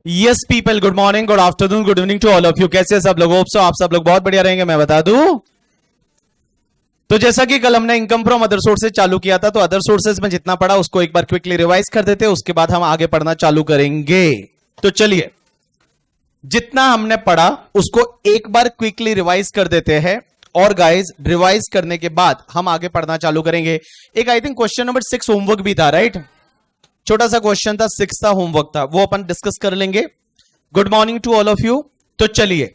Yes people, good morning, good afternoon, good evening to all of you. कैसे सब लोग? Hope so आप सब लोग बहुत बढ़िया रहेंगे। मैं बता दूं तो जैसा कि कल हमने इनकम फ्रॉम अदर सोर्सेज चालू किया था, तो अदर सोर्सेज में जितना पढ़ा उसको एक बार क्विकली रिवाइज कर देते हैं, उसके बाद हम आगे पढ़ना चालू करेंगे। तो चलिए, जितना हमने पढ़ा उसको एक बार क्विकली रिवाइज कर देते हैं, और गाइज रिवाइज करने के बाद हम आगे पढ़ना चालू करेंगे। एक I think question number 6 homework भी था, राइट? छोटा सा क्वेश्चन था, 6 था, होमवर्क था, वो अपन डिस्कस कर लेंगे। Good morning to all of you. तो चलिए,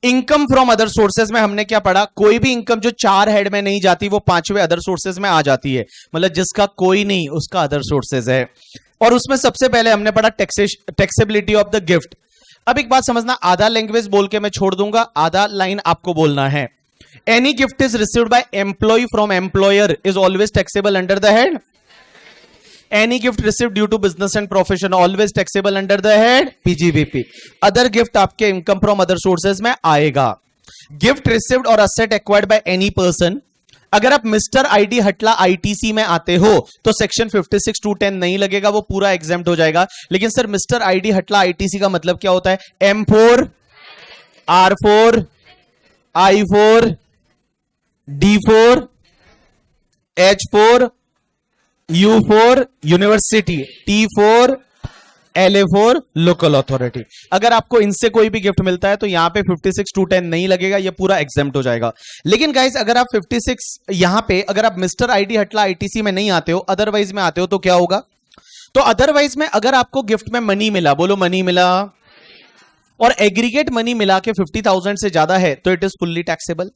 इनकम फ्रॉम अदर सोर्सेज में हमने क्या पढ़ा? कोई भी इनकम जो 4 हेड में नहीं जाती वो 5वें अदर सोर्सेज में आ जाती है, मतलब जिसका कोई नहीं उसका अदर सोर्सेज है। और उसमें सबसे पहले हमने पढ़ा टैक्सेबिलिटी ऑफ द गिफ्ट। अब एक बात समझना, आधा लैंग्वेज बोल के मैं छोड़ दूंगा, आधा लाइन आपको बोलना है। Any gift is received by employ from employer is always taxable under the head. Any gift received due to business and profession always taxable under the head PGBP. Other gift आपके income from other sources में आएगा। Gift received or asset acquired by any person, अगर आप mister ID हटला ITC में आते हो तो सेक्शन 56(2)(10) नहीं लगेगा, वो पूरा एग्जेम्प्ट हो जाएगा। लेकिन सर मिस्टर आईडी हटला आईटीसी का मतलब क्या होता है? M4, R4, I4, D4, H4, U4 university, T4 LA4 local authority. अगर आपको इनसे कोई भी गिफ्ट मिलता है तो यहां पे 56(2)(10) नहीं लगेगा, ये पूरा एग्जेम्प्ट हो जाएगा। लेकिन गाइस अगर आप 56 यहां पे अगर आप मिस्टर आईडी हटला आईटीसी में नहीं आते हो, अदरवाइज में आते हो, तो क्या होगा? तो अदरवाइज में अगर आपको गिफ्ट में मनी मिला, बोलो मनी मिला, और एग्रीगेट मनी मिला के 50,000 से ज्यादा है तो इट इज फुल्ली टैक्सेबल।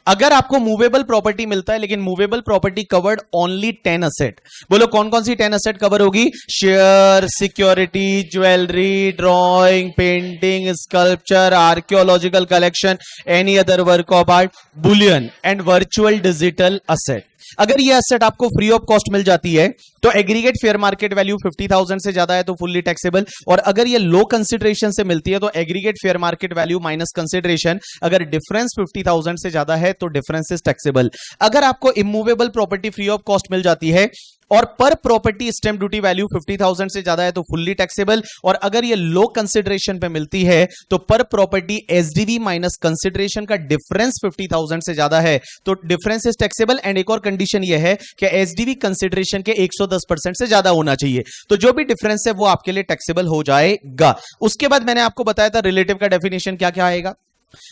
अगर आपको मूवेबल प्रॉपर्टी मिलता है, लेकिन movable property covered only 10 asset, बोलो कौन कौन सी 10 असेट कवर होगी? Share, security, jewellery, drawing, painting, sculpture, archaeological collection, any other work of art, Boolean and virtual digital asset. अगर ये असेट आपको फ्री ऑफ कॉस्ट मिल जाती है तो एग्रीगेट फेयर मार्केट वैल्यू 50,000 से ज्यादा है तो फुल्ली टैक्सेबल। और अगर ये लो कंसिडरेशन से मिलती है तो aggregate fair market value minus consideration, अगर डिफरेंस 50,000 से ज्यादा है तो डिफरेंस इज टैक्सेबल। अगर आपको immovable property free of cost मिल जाती है और पर प्रॉपर्टी स्टैंप ड्यूटी वैल्यू 50,000 से ज्यादा है तो फुल्ली टैक्सेबल। और अगर ये लो कंसिडरेशन पे मिलती है तो पर प्रॉपर्टी एसडीवी माइनस कंसिडरेशन का डिफरेंस 50,000 से ज्यादा है तो डिफरेंस इज टैक्सेबल। एंड एक और कंडीशन ये है कि एसडीवी कंसिडरेशन के 110% से ज्यादा होना चाहिए, तो जो भी डिफरेंस है वो आपके लिए टैक्सेबल हो जाएगा। उसके बाद मैंने आपको बताया था रिलेटिव का डेफिनेशन क्या क्या आएगा।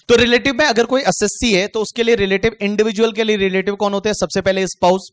तो रिलेटिव में अगर कोई असेसी है तो उसके लिए रिलेटिव, इंडिविजुअल के लिए रिलेटिव कौन होते हैं? सबसे पहले स्पाउस,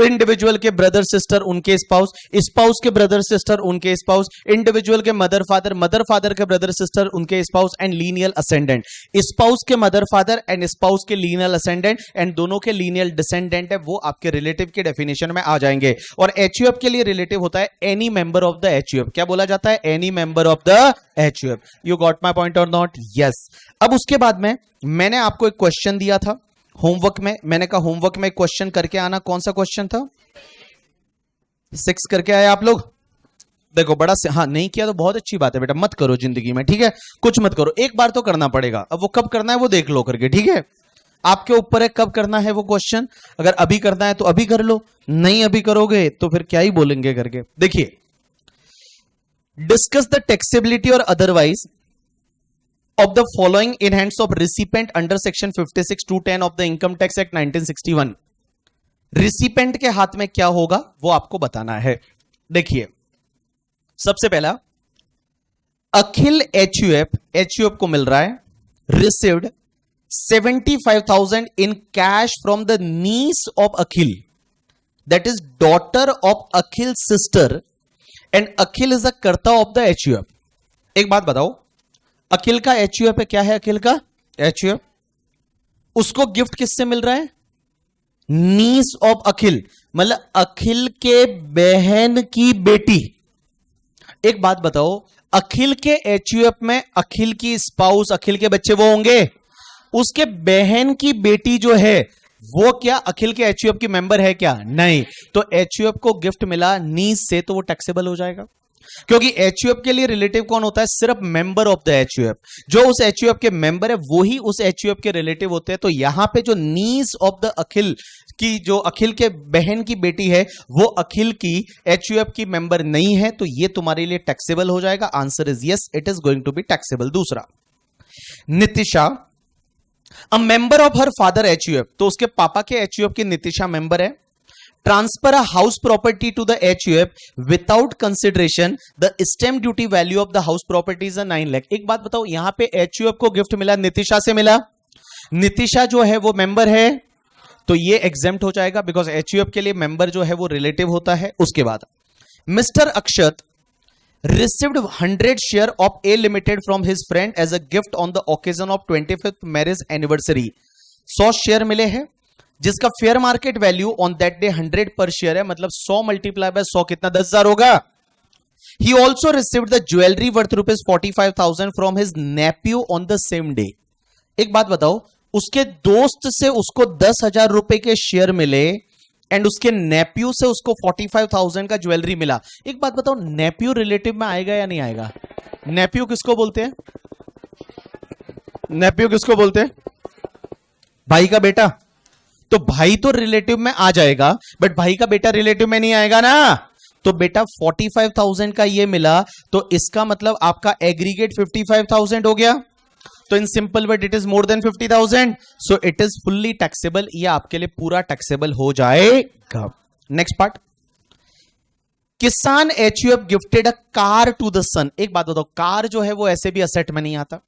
इंडिविजुअल के ब्रदर सिस्टर उनके स्पाउस, स्पाउस के ब्रदर सिस्टर उनके स्पाउस, इंडिविजुअल के मदर फादर, मदर फादर के ब्रदर सिस्टर उनके spouse, and lineal ascendant. Spouse के मदर फादर एंड स्पाउस के लीनियल असेंडेंट एंड दोनों के लीनियल डिसेंडेंट है, वो आपके रिलेटिव के डेफिनेशन में आ जाएंगे। और एचयूएफ के लिए रिलेटिव होता है any member of the HUF. क्या बोला जाता है? Any member of the HUF. You got my point और नॉट? यस। अब उसके बाद में मैंने आपको एक क्वेश्चन दिया था होमवर्क में, मैंने कहा होमवर्क में क्वेश्चन करके आना। कौन सा क्वेश्चन था? 6 करके आए आप लोग? देखो बड़ा से, हाँ नहीं किया तो बहुत अच्छी बात है बेटा, मत करो जिंदगी में, ठीक है? कुछ मत करो, एक बार तो करना पड़ेगा। अब वो कब करना है वो देख लो करके, ठीक है? आपके ऊपर है कब करना है वो क्वेश्चन। अगर अभी करना है तो अभी कर लो, नहीं अभी करोगे तो फिर क्या ही बोलेंगे करके। देखिए, डिस्कस द टैक्सेबिलिटी और otherwise of the following in hands of recipient under section 56(2)(10) of the Income Tax Act 1961। Recipient के हाथ में क्या होगा वो आपको बताना है। देखिए, सबसे पहला अखिल एचयूएफ को मिल रहा है received 75,000 in cash from the niece of Akhil, that is daughter of Akhil sister, and Akhil is a karta of the HUF. एक बात बताओ, अखिल का एचयूएफ है, क्या है अखिल का एचयूएफ? उसको गिफ्ट किससे मिल रहा है? नीस ऑफ अखिल, मतलब अखिल के बहन की बेटी। एक बात बताओ, अखिल के एचयूएफ में अखिल की स्पाउस, अखिल के बच्चे वो होंगे, उसके बहन की बेटी जो है वो क्या अखिल के एचयूएफ की मेंबर है क्या? नहीं। तो एचयूएफ को गिफ्ट मिला नीस से तो वो टैक्सेबल हो जाएगा। क्योंकि एचयूएफ के लिए रिलेटिव कौन होता है? सिर्फ मेंबर ऑफ द एचयूएफ। जो उस एचयूएफ के मेंबर है वो ही उस एचयूएफ के रिलेटिव होते हैं। तो यहां पे जो नीस ऑफ द अखिल की, जो अखिल के बहन की बेटी है, वो अखिल की एचयूएफ की मेंबर नहीं है, तो ये तुम्हारे लिए टैक्सेबल हो जाएगा। Answer is yes, it is going to be taxable. दूसरा, Nitisha a member of her father HUF, तो उसके पापा के एचयूएफ की नितिशा मेंबर है। Transfer a house property to the HUF without consideration the stamp duty value of the house property is 9 lakh. एक बात बताओ, यहां पे एचयूएफ को गिफ्ट मिला, नितिशा से मिला, नितिशा जो है वो मेंबर है, तो ये एग्जेम्प्ट हो जाएगा बिकॉज एचयूएफ के लिए मेंबर जो है वो रिलेटिव होता है। उसके बाद mister Akshat received 100 share of A Limited from his friend as a gift on the occasion of 25th marriage anniversary। 100 share मिले हैं जिसका fair market value on that day 100 पर शेयर है, मतलब 100 मल्टीप्लाई बाय 100 कितना? 10,000 होगा। He also received the jewelry worth ₹45,000 from his nephew on the same day। एक बात बताओ, उसके दोस्त से उसको 10,000 रुपए के शेयर मिले एंड उसके नेप्यू से उसको 45,000 का ज्वेलरी मिला। एक बात बताओ, नेप्यू रिलेटिव में आएगा या नहीं आएगा? नेप्यू किसको बोलते हैं? नेप्यू किसको बोलते हैं? भाई का बेटा। तो भाई तो रिलेटिव में आ जाएगा, बट भाई का बेटा रिलेटिव में नहीं आएगा ना। तो बेटा 45,000 का ये मिला, तो इसका मतलब आपका एग्रीगेट 55,000 हो गया। तो in simple word it is more than 50,000, so it is fully taxable. ये आपके लिए पूरा टैक्सेबल हो जाएगा। Next part, Kisan HUF gifted a car to the son. एक बात बताओ, कार जो है वो ऐसे भी असेट में नहीं आता।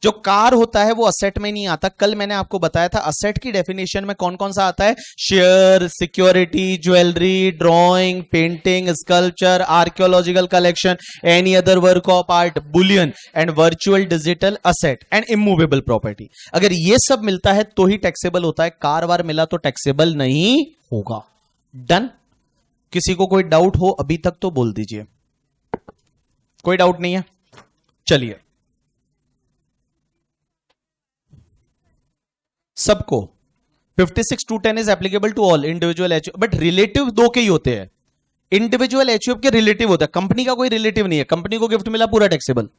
जो कार होता है वो असेट में नहीं आता। कल मैंने आपको बताया था असेट की डेफिनेशन में कौन कौन सा आता है? Share, security, jewellery, drawing, painting, sculpture, archaeological collection, any other work of art, Boolean and virtual digital asset and immovable property. अगर ये सब मिलता है तो ही टैक्सेबल होता है। कार वार मिला तो टैक्सेबल नहीं होगा। डन? किसी को कोई डाउट हो अभी तक तो बोल दीजिए। कोई डाउट नहीं है? चलिए, सबको 56(2)(10 is applicable to all individual HUF, but relative दो के ही होते हैं। इंडिविजुअल एचयूएफ के रिलेटिव होता है, कंपनी का कोई रिलेटिव नहीं है। कंपनी को गिफ्ट मिला पूरा टैक्सेबल,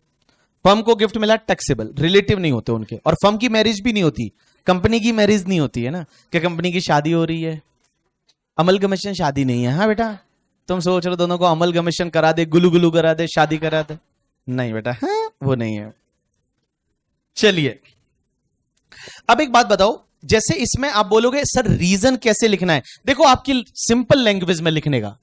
फर्म को गिफ्ट मिला टैक्सेबल, रिलेटिव नहीं होते उनके। और फर्म की मैरिज भी नहीं होती, कंपनी की मैरिज नहीं होती है ना, कि कंपनी की शादी हो रही है। अमलगमेशन शादी नहीं है। हाँ बेटा, तुम सोच रहे दोनों को अमलगमेशन करा दे, गुलू गुलू करा दे, शादी करा दे, नहीं बेटा, हाँ वो नहीं है। चलिए, अब एक बात बताओ, जैसे इसमें आप बोलोगे सर रीजन कैसे लिखना है? देखो आपकी सिंपल लैंग्वेज में लिखने का,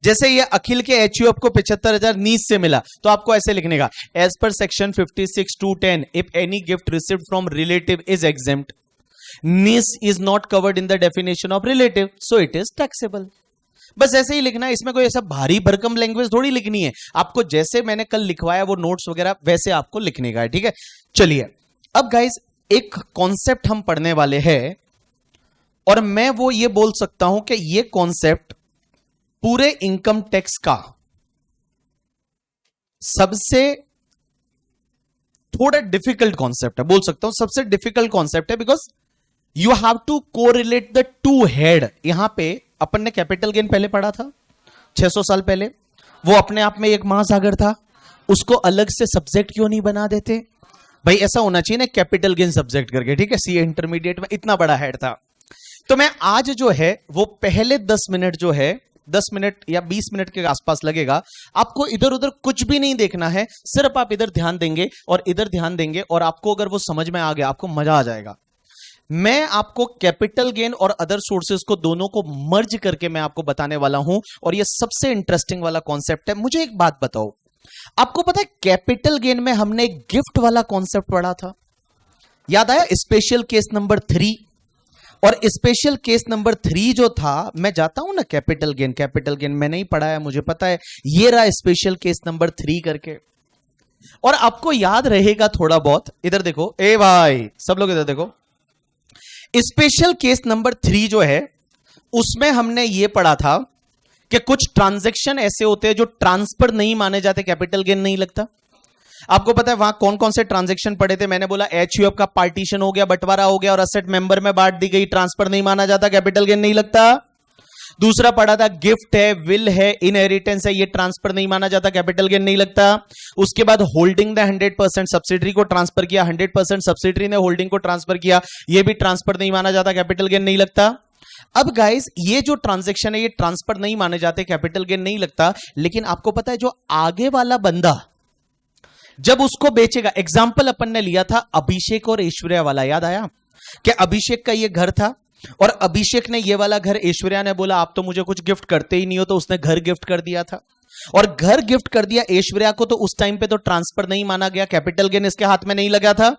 जैसे ये अखिल के एचयूएफ को 75,000 नीस से मिला, तो आपको ऐसे लिखने का, as per section 56(2)(10 if any gift received from relative is exempt, niece is not covered in the definition of relative, so it is taxable. बस ऐसे ही लिखना है, इसमें कोई ऐसा भारी भरकम लैंग्वेज थोड़ी लिखनी है। आपको जैसे मैंने कल लिखवाया वो नोट्स वगैरह वैसे आपको लिखने का है, ठीक है? चलिए, अब गाइज एक कॉन्सेप्ट हम पढ़ने वाले हैं, और मैं वो ये बोल सकता हूं कि ये कॉन्सेप्ट पूरे इनकम टैक्स का सबसे थोड़ा डिफिकल्ट कॉन्सेप्ट है, बोल सकता हूं सबसे डिफिकल्ट कॉन्सेप्ट है, because you have to correlate the two head. यहां पे अपन ने कैपिटल गेन पहले पढ़ा था 600 साल पहले, वो अपने आप में एक महासागर था, उसको अलग से सब्जेक्ट क्यों नहीं बना देते भाई? ऐसा होना चाहिए ना, कैपिटल गेन सब्जेक्ट करके, ठीक है? सीए इंटरमीडिएट में इतना बड़ा हेड था। तो मैं आज जो है वो पहले 10 मिनट जो है, 10 मिनट या 20 मिनट के आसपास लगेगा, आपको इधर उधर कुछ भी नहीं देखना है, सिर्फ आप इधर ध्यान देंगे और इधर ध्यान देंगे, और आपको अगर वो समझ में आ गया आपको मजा आ जाएगा। मैं आपको कैपिटल गेन और अदर सोर्सेज को दोनों को मर्ज करके मैं आपको बताने वाला हूं, और ये सबसे इंटरेस्टिंग वाला कॉन्सेप्ट है। मुझे एक बात बताओ, आपको पता है कैपिटल गेन में हमने एक गिफ्ट वाला कॉन्सेप्ट पढ़ा था, याद आया? स्पेशल केस नंबर 3, और स्पेशल केस नंबर 3 जो था, मैं जाता हूं ना कैपिटल गेन मैंने ही पढ़ा है, मुझे पता है, ये रहा स्पेशल केस नंबर 3 करके। और आपको याद रहेगा थोड़ा बहुत, इधर देखो, ए भाई सब लोग इधर देखो, स्पेशल केस नंबर 3 जो है उसमें हमने ये पढ़ा था कि कुछ ट्रांजैक्शन ऐसे होते हैं जो ट्रांसफर नहीं माने जाते, कैपिटल गेन नहीं लगता। आपको पता है वहां कौन कौन से ट्रांजैक्शन पढ़े थे? मैंने बोला एचयूएफ का पार्टीशन हो गया, बंटवारा हो गया और असेट मेंबर में बांट दी गई, ट्रांसफर नहीं माना जाता, कैपिटल गेन नहीं लगता। दूसरा पढ़ा था गिफ्ट है, विल है, इनहेरिटेंस है, ये ट्रांसफर नहीं माना जाता, कैपिटल गेन नहीं लगता। उसके बाद होल्डिंग ने 100% सब्सिडरी को ट्रांसफर किया, 100% सब्सिडरी ने होल्डिंग को ट्रांसफर किया, ये भी ट्रांसफर नहीं माना जाता, कैपिटल गेन नहीं लगता। अब गाइस ये जो ट्रांजैक्शन है ये ट्रांसफर नहीं माने जाते, कैपिटल गेन नहीं लगता। लेकिन आपको पता है जो आगे वाला बंदा जब उसको बेचेगा, एग्जाम्पल अपन ने लिया था अभिषेक और ऐश्वर्या वाला, याद आया कि अभिषेक का ये घर था और अभिषेक ने ये वाला घर, ऐश्वर्या ने बोला आप तो मुझे कुछ गिफ्ट करते ही नहीं हो, तो उसने घर गिफ्ट कर दिया था और घर गिफ्ट कर दिया ऐश्वर्या को, तो उस टाइम पे तो ट्रांसफर नहीं माना गया, कैपिटल गेन इसके हाथ में नहीं लगा था।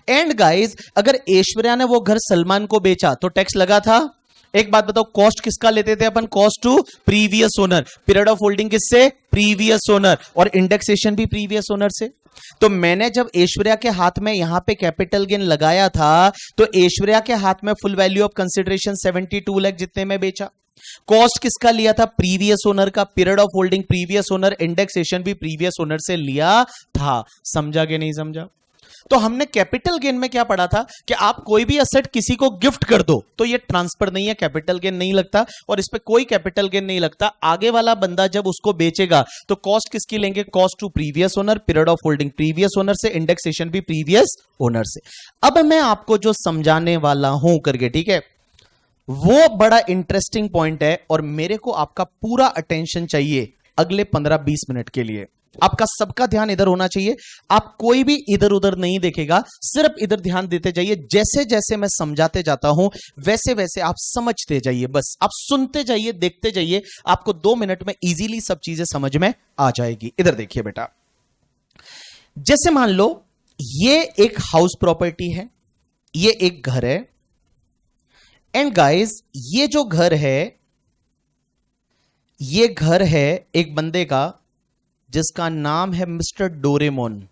एंड गाइस अगर ऐश्वर्या ने वो घर सलमान को बेचा तो टैक्स लगा था। एक बात बताओ, कॉस्ट किसका लेते थे अपन? Cost to previous owner. Period of holding किससे? Previous owner. और इंडेक्सेशन भी प्रीवियस ओनर से। तो मैंने जब ऐश्वर्या के हाथ में यहां पे कैपिटल गेन लगाया था तो ऐश्वर्या के हाथ में full value of consideration 72 lakh जितने में बेचा। कॉस्ट किसका लिया था? प्रीवियस ओनर का। Period of holding previous owner, indexation भी प्रीवियस ओनर से लिया था। समझा कि नहीं समझा? तो हमने कैपिटल गेन में क्या पढ़ा था कि आप कोई भी असेट किसी को गिफ्ट कर दो तो ये ट्रांसफर नहीं है, कैपिटल गेन नहीं लगता और इस पे कोई कैपिटल गेन नहीं लगता। आगे वाला बंदा जब उसको बेचेगा तो कॉस्ट किसकी लेंगे? Cost to previous owner, period of holding previous owner से, इंडेक्सेशन भी प्रीवियस ओनर से। अब मैं आपको जो समझाने वाला हूं करके, ठीक है, वो बड़ा इंटरेस्टिंग पॉइंट है और मेरे को आपका पूरा अटेंशन चाहिए अगले 15-20 मिनट के लिए। आपका सबका ध्यान इधर होना चाहिए। आप कोई भी इधर उधर नहीं देखेगा, सिर्फ इधर ध्यान देते जाइए। जैसे जैसे मैं समझाते जाता हूं वैसे वैसे आप समझते जाइए, बस आप सुनते जाइए, देखते जाइए। आपको 2 मिनट में इजीली सब चीजें समझ में आ जाएगी। इधर देखिए बेटा, जैसे मान लो ये एक हाउस प्रॉपर्टी है, ये एक घर है। एंड गाइस ये जो घर है, ये घर है एक बंदे का जिसका नाम है मिस्टर डोरेमोन।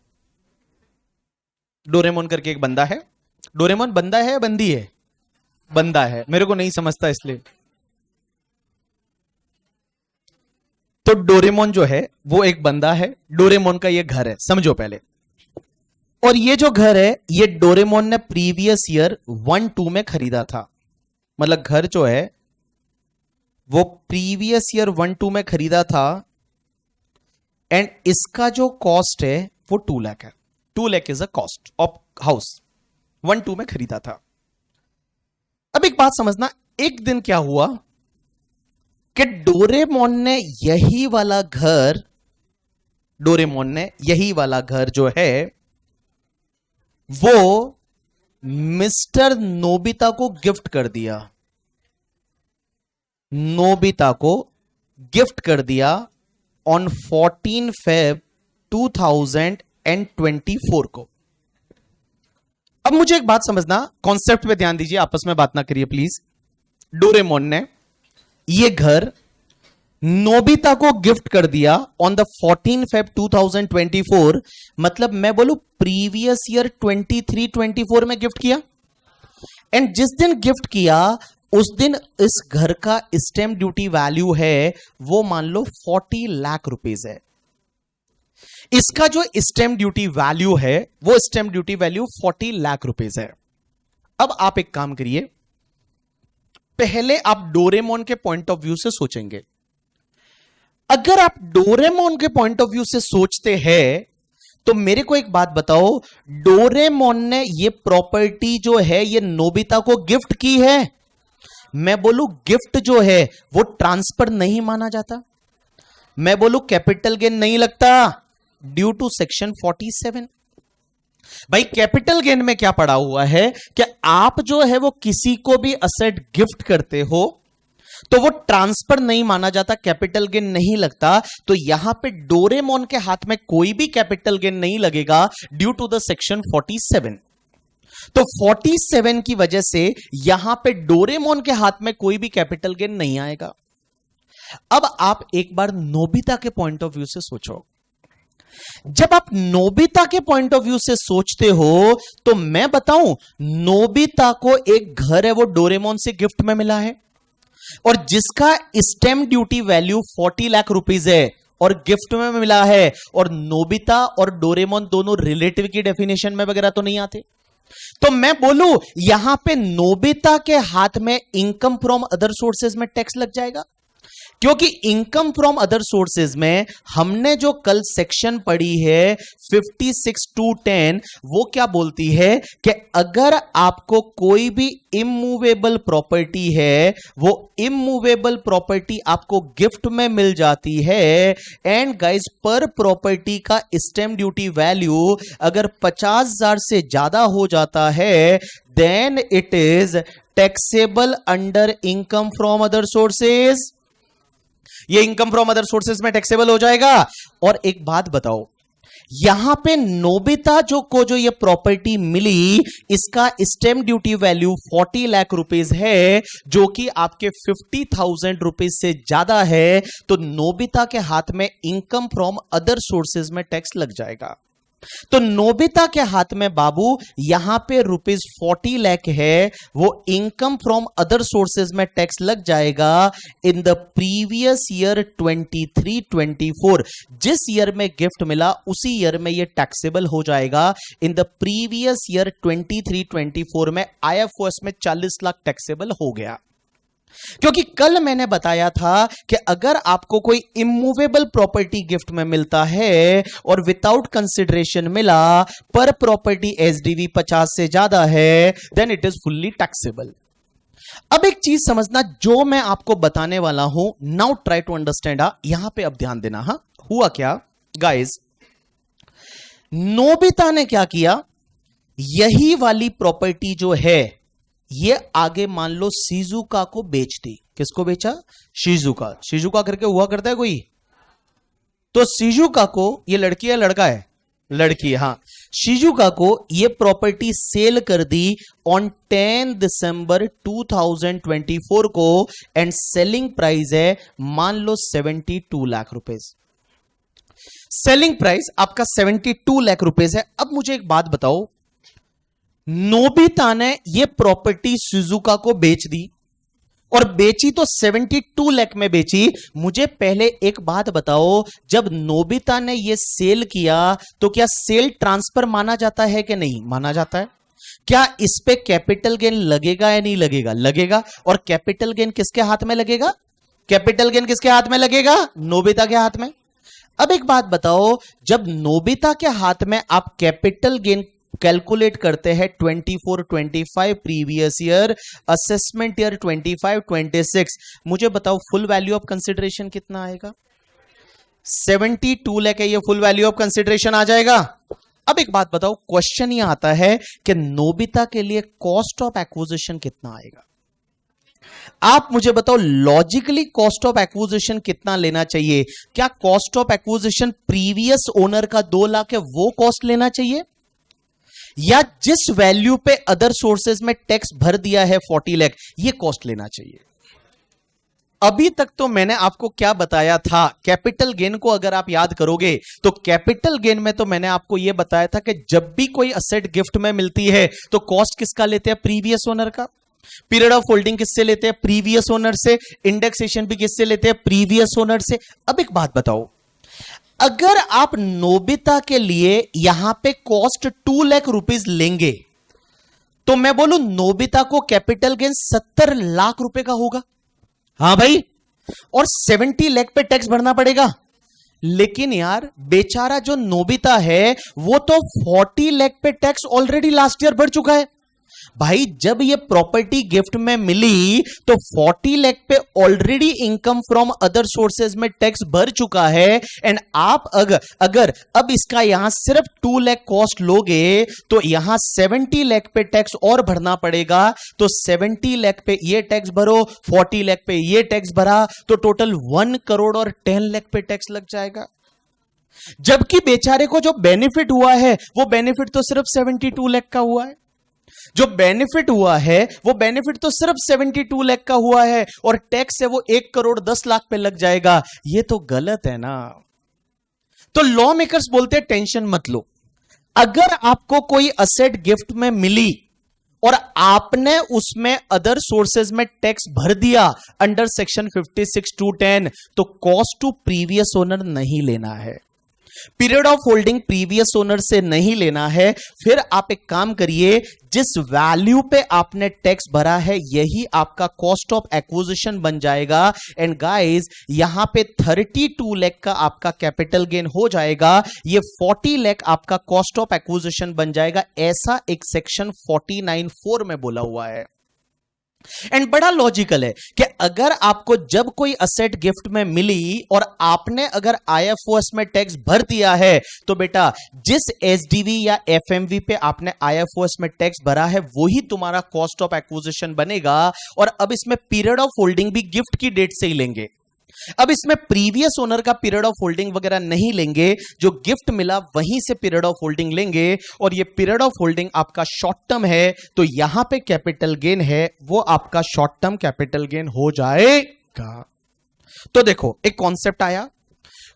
डोरेमोन करके एक बंदा है। डोरेमोन बंदा है या बंदी है? बंदा है, मेरे को नहीं समझता इसलिए। तो डोरेमोन जो है वो एक बंदा है, डोरेमोन का ये घर है, समझो पहले। और ये जो घर है ये डोरेमोन ने प्रीवियस ईयर 1-2 में खरीदा था। मतलब घर जो है वो प्रीवियस ईयर 1-2 में खरीदा था एंड इसका जो कॉस्ट है वो 2 लाख है। 2 lakh is a cost of house. 1-2 में खरीदा था। अब एक बात समझना, एक दिन क्या हुआ कि डोरेमोन ने यही वाला घर, डोरेमोन ने यही वाला घर जो है वो मिस्टर नोबिता को गिफ्ट कर दिया। नोबिता को गिफ्ट कर दिया ऑन 14 Feb 2024 को। अब मुझे एक बात समझना, कॉन्सेप्ट पे ध्यान दीजिए, आपस में बात ना करिए प्लीज। डोरेमोन ने ये घर नोबिता को गिफ्ट कर दिया ऑन द 14 Feb 2024। मतलब मैं बोलूं प्रीवियस ईयर 23-24 में गिफ्ट किया। एंड जिस दिन गिफ्ट किया उस दिन इस घर का स्टैंप ड्यूटी वैल्यू है वो मान लो 40 लाख रुपीस है। इसका जो स्टैंप ड्यूटी वैल्यू है वो stamp duty value 40 lakh rupees है। अब आप एक काम करिए, पहले आप डोरेमोन के पॉइंट ऑफ व्यू से सोचेंगे। अगर आप डोरेमोन के पॉइंट ऑफ व्यू से सोचते हैं तो मेरे को एक बात बताओ, डोरेमोन ने ये प्रॉपर्टी जो है ये नोबिता को गिफ्ट की है। मैं बोलूं गिफ्ट जो है वो ट्रांसफर नहीं माना जाता। मैं बोलूं कैपिटल गेन नहीं लगता ड्यू टू सेक्शन 47। भाई कैपिटल गेन में क्या पड़ा हुआ है कि आप जो है वो किसी को भी असेट गिफ्ट करते हो तो वो ट्रांसफर नहीं माना जाता, कैपिटल गेन नहीं लगता। तो यहां पे डोरेमोन के हाथ में कोई भी कैपिटल गेन नहीं लगेगा ड्यू टू द सेक्शन 47। तो 47 की वजह से यहां पे डोरेमोन के हाथ में कोई भी कैपिटल गेन नहीं आएगा। अब आप एक बार नोबिता के पॉइंट ऑफ व्यू से सोचो। जब आप नोबिता के पॉइंट ऑफ व्यू से सोचते हो तो मैं बताऊं, नोबिता को एक घर है वो डोरेमोन से गिफ्ट में मिला है और जिसका stamp duty value 40 lakh rupees है और गिफ्ट में मिला है। और नोबिता और डोरेमोन दोनों रिलेटिव की डेफिनेशन में वगैरह तो नहीं आते। तो मैं बोलूं यहां पे नोबिता के हाथ में इनकम फ्रॉम अदर सोर्सेज में टैक्स लग जाएगा, क्योंकि इनकम फ्रॉम अदर सोर्सेज में हमने जो कल सेक्शन पढ़ी है 56(2)(10) वो क्या बोलती है कि अगर आपको कोई भी इमूवेबल प्रॉपर्टी है, वो इमूवेबल प्रॉपर्टी आपको गिफ्ट में मिल जाती है, एंड गाइस पर प्रॉपर्टी का स्टैम्प ड्यूटी वैल्यू अगर 50,000 से ज्यादा हो जाता है, then it is taxable under income from other sources. ये इनकम फ्रॉम अदर सोर्सेज में टैक्सेबल हो जाएगा। और एक बात बताओ, यहां पे नोबिता जो ये प्रॉपर्टी मिली, इसका stamp duty value 40 lakh rupees है, जो कि आपके 50,000 रुपीस से ज्यादा है, तो नोबिता के हाथ में इनकम फ्रॉम अदर सोर्सेज में टैक्स लग जाएगा। तो नोबिता के हाथ में बाबू यहां पे ₹40 लाख है, वो इनकम फ्रॉम अदर सोर्सेज में टैक्स लग जाएगा इन द प्रीवियस ईयर 23-24। जिस ईयर में गिफ्ट मिला उसी ईयर में ये टैक्सेबल हो जाएगा। इन द प्रीवियस ईयर 23-24 में IFOS में 40 लाख टैक्सेबल हो गया। क्योंकि कल मैंने बताया था कि अगर आपको कोई इमूवेबल प्रॉपर्टी गिफ्ट में मिलता है और विदाउट कंसिडरेशन मिला, पर प्रॉपर्टी SDV 50 से ज्यादा है, then it is fully taxable. अब एक चीज समझना जो मैं आपको बताने वाला हूं, नाउ ट्राई टू अंडरस्टैंड। यहां पे अब ध्यान देना। हुआ क्या गाइस, नोबिता ने क्या किया, यही वाली प्रॉपर्टी जो है ये आगे मान लो शिजुका को बेच दी। किसको बेचा? शिजुका। शिजुका करके हुआ करता है कोई, तो शिजुका को, ये लड़की है लड़का है? लड़की। हां, शिजुका को ये प्रॉपर्टी सेल कर दी ऑन 10 दिसंबर 2024 को, एंड सेलिंग प्राइस है मान लो 72 लाख रुपीस। सेलिंग प्राइस आपका 72 लाख रुपीस है। अब मुझे एक बात बताओ, नोबिता ने यह प्रॉपर्टी शिजुका को बेच दी, और बेची तो 72 लाख में बेची। मुझे पहले एक बात बताओ, जब नोबिता ने यह सेल किया तो क्या सेल ट्रांसफर माना जाता है कि नहीं माना जाता है? क्या इस पे कैपिटल गेन लगेगा या नहीं लगेगा? लगेगा। और कैपिटल गेन किसके हाथ में लगेगा? कैपिटल गेन किसके हाथ में लगेगा? नोबिता के हाथ में। अब एक बात बताओ, जब नोबिता के हाथ में आप कैपिटल गेन कैलकुलेट करते हैं 24-25 प्रीवियस ईयर, असेसमेंट ईयर 25-26, मुझे बताओ फुल वैल्यू ऑफ कंसिडरेशन कितना आएगा? 72 लाख है, ये फुल वैल्यू ऑफ कंसिडरेशन आ जाएगा। अब एक बात बताओ, क्वेश्चन ये आता है कि नोबिता के लिए कॉस्ट ऑफ एक्विजिशन कितना आएगा? आप मुझे बताओ लॉजिकली कॉस्ट ऑफ एक्विजिशन कितना लेना चाहिए? क्या cost of acquisition previous owner का 2 लाख है वो कॉस्ट लेना चाहिए, या जिस वैल्यू पे अदर सोर्सेज में टैक्स भर दिया है 40 लाख, ये कॉस्ट लेना चाहिए? अभी तक तो मैंने आपको क्या बताया था, कैपिटल गेन को अगर आप याद करोगे तो कैपिटल गेन में तो मैंने आपको यह बताया था कि जब भी कोई असेट गिफ्ट में मिलती है तो कॉस्ट किसका लेते हैं? प्रीवियस ओनर का। पीरियड ऑफ होल्डिंग किससे लेते हैं? प्रीवियस ओनर से। इंडेक्सेशन भी किससे लेते हैं? प्रीवियस ओनर से। अब एक बात बताओ, अगर आप नोबिता के लिए यहां पे कॉस्ट 2 लाख रुपीस लेंगे, तो मैं बोलूं नोबिता को कैपिटल गेन 70 लाख रुपए का होगा। हां भाई, और 70 लाख पे टैक्स भरना पड़ेगा। लेकिन यार बेचारा जो नोबिता है वो तो 40 लाख पे टैक्स ऑलरेडी लास्ट ईयर भर चुका है। भाई जब ये प्रॉपर्टी गिफ्ट में मिली तो 40 लाख पे already income from other sources में टैक्स भर चुका है, एंड आप अगर अब इसका यहां सिर्फ 2 लाख कॉस्ट लोगे तो यहां 70 लाख पे टैक्स और भरना पड़ेगा। तो 70 लाख पे ये टैक्स भरो, 40 लाख पे ये टैक्स भरा, तो टोटल 1 करोड़ और 10 लाख पे टैक्स लग जाएगा। जबकि बेचारे को जो बेनिफिट हुआ है वो बेनिफिट तो सिर्फ 72 लाख का हुआ है। जो बेनिफिट हुआ है वो बेनिफिट तो सिर्फ 72 लाख का हुआ है, और टैक्स है वो 1 करोड़ 10 लाख पे लग जाएगा। ये तो गलत है ना। तो लॉ मेकर्स बोलते हैं टेंशन मत लो, अगर आपको कोई असेट गिफ्ट में मिली और आपने उसमें अदर सोर्सेज में टैक्स भर दिया अंडर सेक्शन 56(2)(10), तो कॉस्ट टू प्रीवियस ओनर नहीं लेना है। Period of holding previous owner से नहीं लेना है। फिर आप एक काम करिए, जिस वैल्यू पे आपने टैक्स भरा है यही आपका कॉस्ट ऑफ एक्विजिशन बन जाएगा। एंड गाइस यहां पे 32 लाख का आपका कैपिटल गेन हो जाएगा, ये 40 लाख आपका कॉस्ट ऑफ एक्विजिशन बन जाएगा। ऐसा एक सेक्शन 49(4) में बोला हुआ है। एंड बड़ा लॉजिकल है कि अगर आपको जब कोई असेट गिफ्ट में मिली और आपने अगर आईएफओएस में टैक्स भर दिया है, तो बेटा जिस एसडीवी या एफएमवी पे आपने आईएफओएस में टैक्स भरा है वही तुम्हारा कॉस्ट ऑफ एक्विजिशन बनेगा। और अब इसमें पीरियड ऑफ होल्डिंग भी गिफ्ट की डेट से ही लेंगे। अब इसमें प्रीवियस ओनर का पीरियड ऑफ होल्डिंग वगैरह नहीं लेंगे, जो गिफ्ट मिला वहीं से पीरियड ऑफ होल्डिंग लेंगे। और ये पीरियड ऑफ होल्डिंग आपका शॉर्ट टर्म है, तो यहां पे कैपिटल गेन है वो आपका शॉर्ट टर्म कैपिटल गेन हो जाएगा। तो देखो एक कॉन्सेप्ट आया।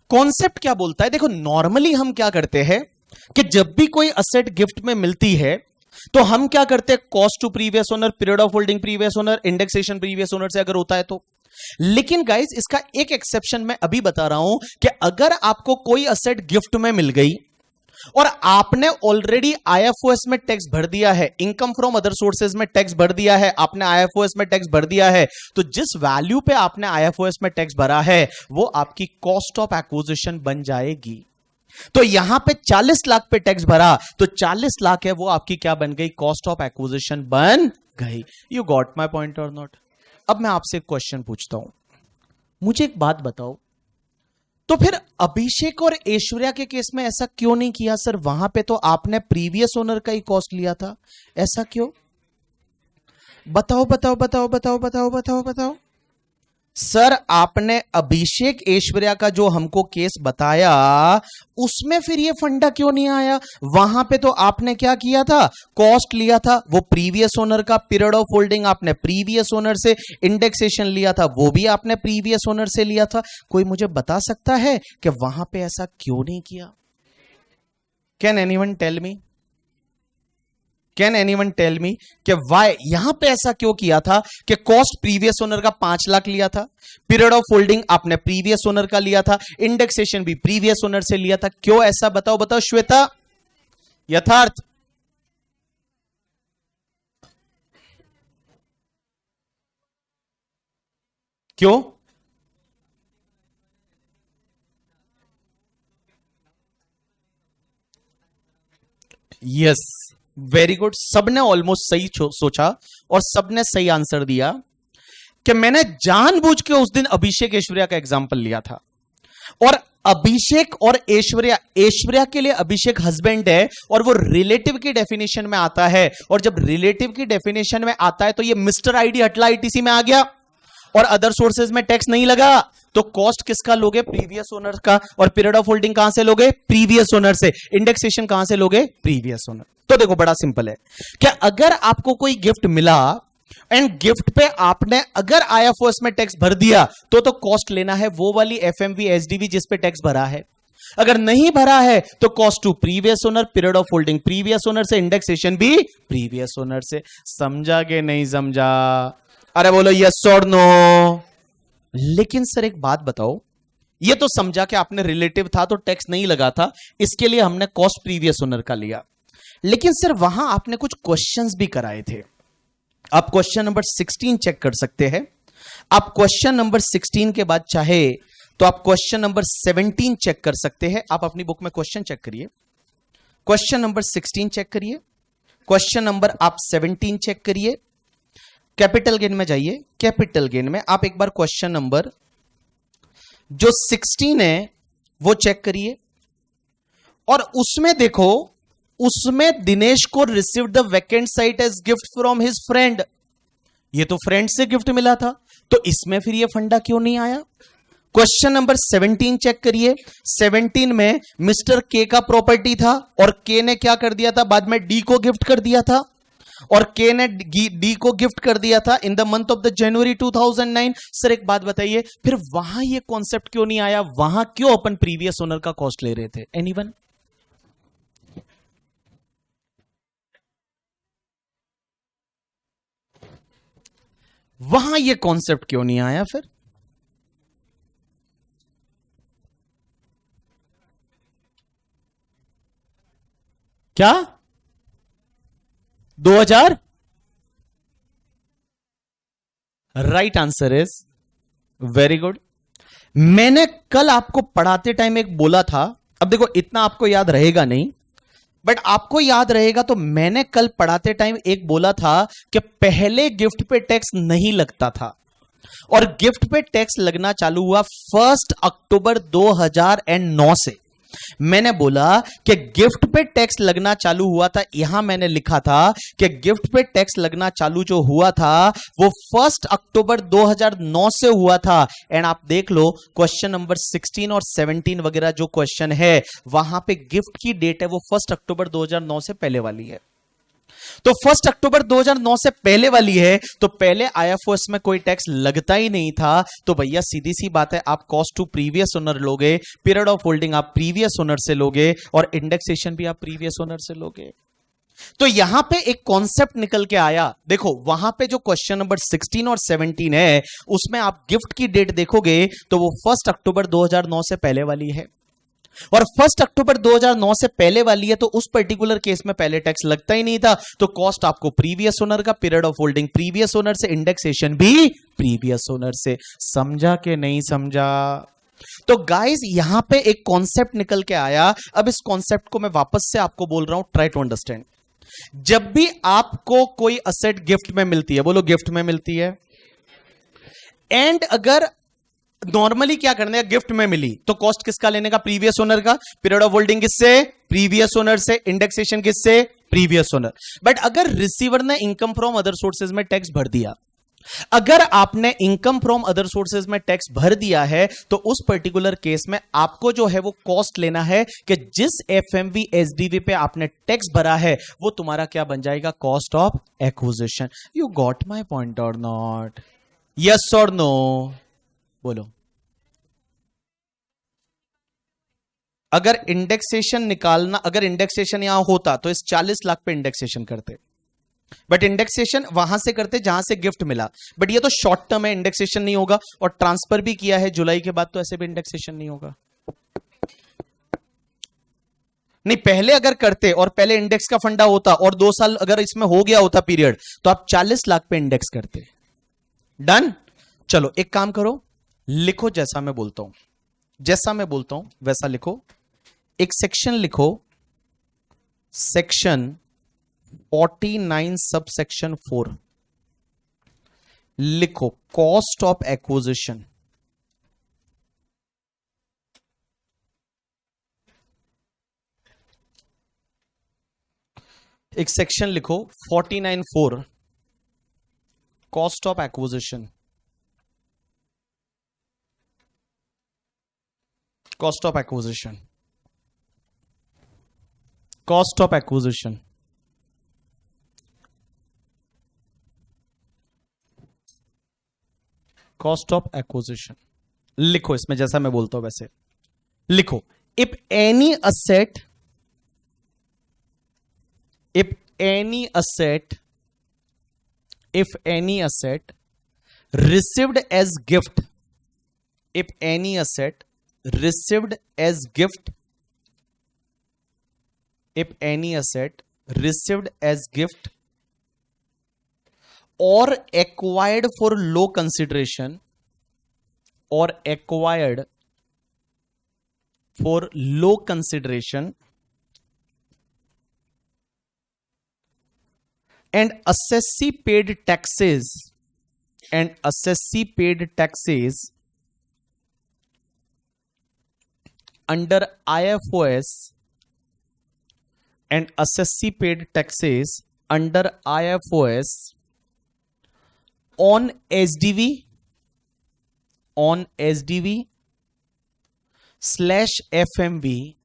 कॉन्सेप्ट क्या बोलता है, देखो नॉर्मली हम क्या करते हैं कि जब भी कोई असेट गिफ्ट में मिलती है तो हम क्या करते हैं, cost to previous owner, period of holding previous owner, indexation previous owner से अगर होता है तो। लेकिन गाइस इसका एक एक्सेप्शन मैं अभी बता रहा हूं कि अगर आपको कोई असेट गिफ्ट में मिल गई और आपने ऑलरेडी आईएफओएस में टैक्स भर दिया है, इनकम फ्रॉम अदर सोर्सेज में टैक्स भर दिया है, आपने आईएफओएस में टैक्स भर दिया है, तो जिस वैल्यू पे आपने आईएफओएस में टैक्स भरा है वो आपकी कॉस्ट ऑफ एक्विजिशन बन जाएगी। तो यहां पे 40 लाख पे टैक्स भरा तो 40 लाख है वो आपकी क्या बन गई, कॉस्ट ऑफ एक्विजिशन बन गई। यू गॉट माई पॉइंट और नॉट। अब मैं आपसे एक क्वेश्चन पूछता हूं, मुझे एक बात बताओ, तो फिर अभिषेक और ऐश्वर्या के केस में ऐसा क्यों नहीं किया सर? वहां पे तो आपने प्रीवियस ओनर का ही कॉस्ट लिया था, ऐसा क्यों? बताओ बताओ बताओ बताओ बताओ बताओ बताओ। सर आपने अभिषेक ऐश्वर्या का जो हमको केस बताया उसमें फिर ये फंडा क्यों नहीं आया? वहां पे तो आपने क्या किया था, कॉस्ट लिया था, वो प्रीवियस ओनर का, पीरियड ऑफ होल्डिंग आपने प्रीवियस ओनर से, इंडेक्सेशन लिया था वो भी आपने प्रीवियस ओनर से लिया था। कोई मुझे बता सकता है कि वहां पे ऐसा क्यों नहीं किया? Can anyone tell me? Can anyone tell me कि वाई यहां पे ऐसा क्यों किया था कि कॉस्ट प्रीवियस ओनर का 5 लाख लिया था, पीरियड ऑफ होल्डिंग आपने प्रीवियस ओनर का लिया था, इंडेक्सेशन भी प्रीवियस ओनर से लिया था, क्यों ऐसा? बताओ बताओ श्वेता, यथार्थ। क्यों? Yes, very good. सबने ऑलमोस्ट सही सोचा और सबने सही आंसर दिया कि मैंने जानबूझ के उस दिन अभिषेक ऐश्वर्या का एग्जांपल लिया था। और अभिषेक और ऐश्वर्या, ऐश्वर्या के लिए अभिषेक हस्बैंड है और वो रिलेटिव की डेफिनेशन में आता है। और जब रिलेटिव की डेफिनेशन में आता है तो ये मिस्टर आईडी हटला आईटीसी में आ गया और अदर सोर्सेज में टैक्स नहीं लगा, तो कॉस्ट किसका लोगे, प्रीवियस ओनर का। और पीरियड ऑफ होल्डिंग कहां से लोगे, प्रीवियस ओनर से। इंडेक्सेशन कहां से लोगे, प्रीवियस ओनर। तो देखो बड़ा सिंपल है, क्या अगर आपको कोई गिफ्ट मिला एंड गिफ्ट पे आपने अगर आईएफओएस में टैक्स भर दिया तो कॉस्ट लेना है वो वाली एफएमवी एसडीवी जिस पे टैक्स भरा है। अगर नहीं भरा है तो cost to previous owner, period of holding previous owner से, इंडेक्सेशन भी प्रीवियस ओनर से। समझा कि नहीं समझा? अरे बोलो यस और नो। लेकिन सर एक बात बताओ, ये तो समझा कि आपने रिलेटिव था तो टैक्स नहीं लगा था, इसके लिए हमने कॉस्ट प्रीवियस ओनर का लिया। लेकिन सर वहां आपने कुछ क्वेश्चंस भी कराए थे। आप क्वेश्चन नंबर 16 चेक कर सकते हैं। आप क्वेश्चन नंबर 16 के बाद चाहे तो आप क्वेश्चन नंबर 17 चेक कर सकते हैं। आप अपनी बुक में क्वेश्चन चेक करिए, क्वेश्चन नंबर 16 चेक करिए, क्वेश्चन नंबर आप 17 चेक करिए। कैपिटल गेन में जाइए, कैपिटल गेन में आप एक बार क्वेश्चन नंबर जो 16 है वो चेक करिए और उसमें देखो, उसमें दिनेश को receive the vacant site as gift from his friend. ये तो फ्रेंड से गिफ्ट मिला था, तो इसमें फिर ये फंडा क्यों नहीं आया? क्वेश्चन नंबर 17 चेक करिए। 17 में मिस्टर के का प्रॉपर्टी था और के ने क्या कर दिया था, बाद में डी को गिफ्ट कर दिया था और के ने डी को गिफ्ट कर दिया था in the month of the January 2009। Sir एक बात बताइए, फिर वहां ये कॉन्सेप्ट क्यों नहीं आया? वहां क्यों अपन प्रीवियस ओनर का कॉस्ट ले रहे थे? एनीवन? वहां ये कॉन्सेप्ट क्यों नहीं आया फिर? क्या 2000? Right answer is very good. मैंने कल आपको पढ़ाते टाइम एक बोला था, अब देखो इतना आपको याद रहेगा नहीं, बट आपको याद रहेगा तो मैंने कल पढ़ाते टाइम एक बोला था कि पहले गिफ्ट पे टैक्स नहीं लगता था और गिफ्ट पे टैक्स लगना चालू हुआ 1 अक्टूबर 2009 से। मैंने बोला कि गिफ्ट पे टैक्स लगना चालू हुआ था, यहां मैंने लिखा था कि गिफ्ट पे टैक्स लगना चालू जो हुआ था वो 1 अक्टूबर 2009 से हुआ था। एंड आप देख लो क्वेश्चन नंबर 16 और 17 वगैरह जो क्वेश्चन है वहां पे गिफ्ट की डेट है वो 1 अक्टूबर 2009 से पहले वाली है। तो 1 अक्टूबर 2009 से पहले वाली है तो पहले आईएफओएस में कोई टैक्स लगता ही नहीं था। तो भैया सीधी सी बात है, आप कॉस्ट टू प्रीवियस ओनर लोगे, पीरियड ऑफ होल्डिंग आप प्रीवियस ओनर से लोगे और इंडेक्सेशन भी आप प्रीवियस ओनर से लोगे। तो यहां पे एक कॉन्सेप्ट निकल के आया। देखो वहां पे जो क्वेश्चन नंबर 16 और 17 है उसमें आप गिफ्ट की डेट देखोगे तो वो 1 अक्टूबर 2009 से पहले वाली है और 1 अक्टूबर 2009 से पहले वाली है। तो उस पर्टिकुलर केस में पहले टैक्स लगता ही नहीं था, तो कॉस्ट आपको प्रीवियस ओनर का, period of holding previous owner से, इंडेक्सेशन भी प्रीवियस ओनर से। समझा कि नहीं समझा? तो गाइस यहां पे एक कॉन्सेप्ट निकल के आया। अब इस कॉन्सेप्ट को मैं वापस से आपको बोल रहा हूं, ट्राई टू अंडरस्टैंड। जब भी आपको कोई असेट गिफ्ट में मिलती है, बोलो गिफ्ट में मिलती है, एंड अगर नॉर्मली क्या करने है, गिफ्ट में मिली तो कॉस्ट किसका लेने का? प्रीवियस ओनर का। पीरियड ऑफ होल्डिंग किससे? प्रीवियस ओनर से। इंडेक्सेशन किससे? Previous owner. बट अगर रिसीवर ने इनकम फ्रॉम अदर सोर्सेज में टैक्स भर दिया, अगर आपने इनकम फ्रॉम अदर सोर्सेज में टैक्स भर दिया है तो उस पर्टिकुलर केस में आपको जो है वो कॉस्ट लेना है कि जिस एफएमवी एसडीवी पे आपने टैक्स भरा है वो तुम्हारा क्या बन जाएगा? Cost of acquisition. You got my point और नॉट? यस और नो? बोलो। अगर इंडेक्सेशन निकालना, अगर इंडेक्सेशन यहां होता तो इस 40 लाख पे इंडेक्सेशन करते, बट इंडेक्सेशन वहां से करते जहां से गिफ्ट मिला। बट ये तो शॉर्ट टर्म है, इंडेक्सेशन नहीं होगा, और ट्रांसफर भी किया है जुलाई के बाद तो ऐसे भी इंडेक्सेशन नहीं होगा। नहीं, पहले अगर करते और पहले इंडेक्स का फंडा होता और 2 साल अगर इसमें हो गया होता पीरियड तो आप 40 लाख पे इंडेक्स करते। डन? चलो एक काम करो, लिखो जैसा मैं बोलता हूं, जैसा मैं बोलता हूं वैसा लिखो। एक सेक्शन लिखो, सेक्शन 49 सब सेक्शन 4 लिखो, कॉस्ट ऑफ एक्विजिशन। एक सेक्शन लिखो 49(4) cost of acquisition. Cost of acquisition, cost of acquisition. Cost of acquisition लिखो, इसमें जैसा मैं बोलता हूं वैसे लिखो। If any asset, if any asset, if any asset received as gift, if any asset received as gift, if any asset received as gift or acquired for low consideration, or acquired for low consideration, and assessee paid taxes, and assessee paid taxes under IFOS, and assessee paid taxes under IFOS on SDV, on SDV slash FMV,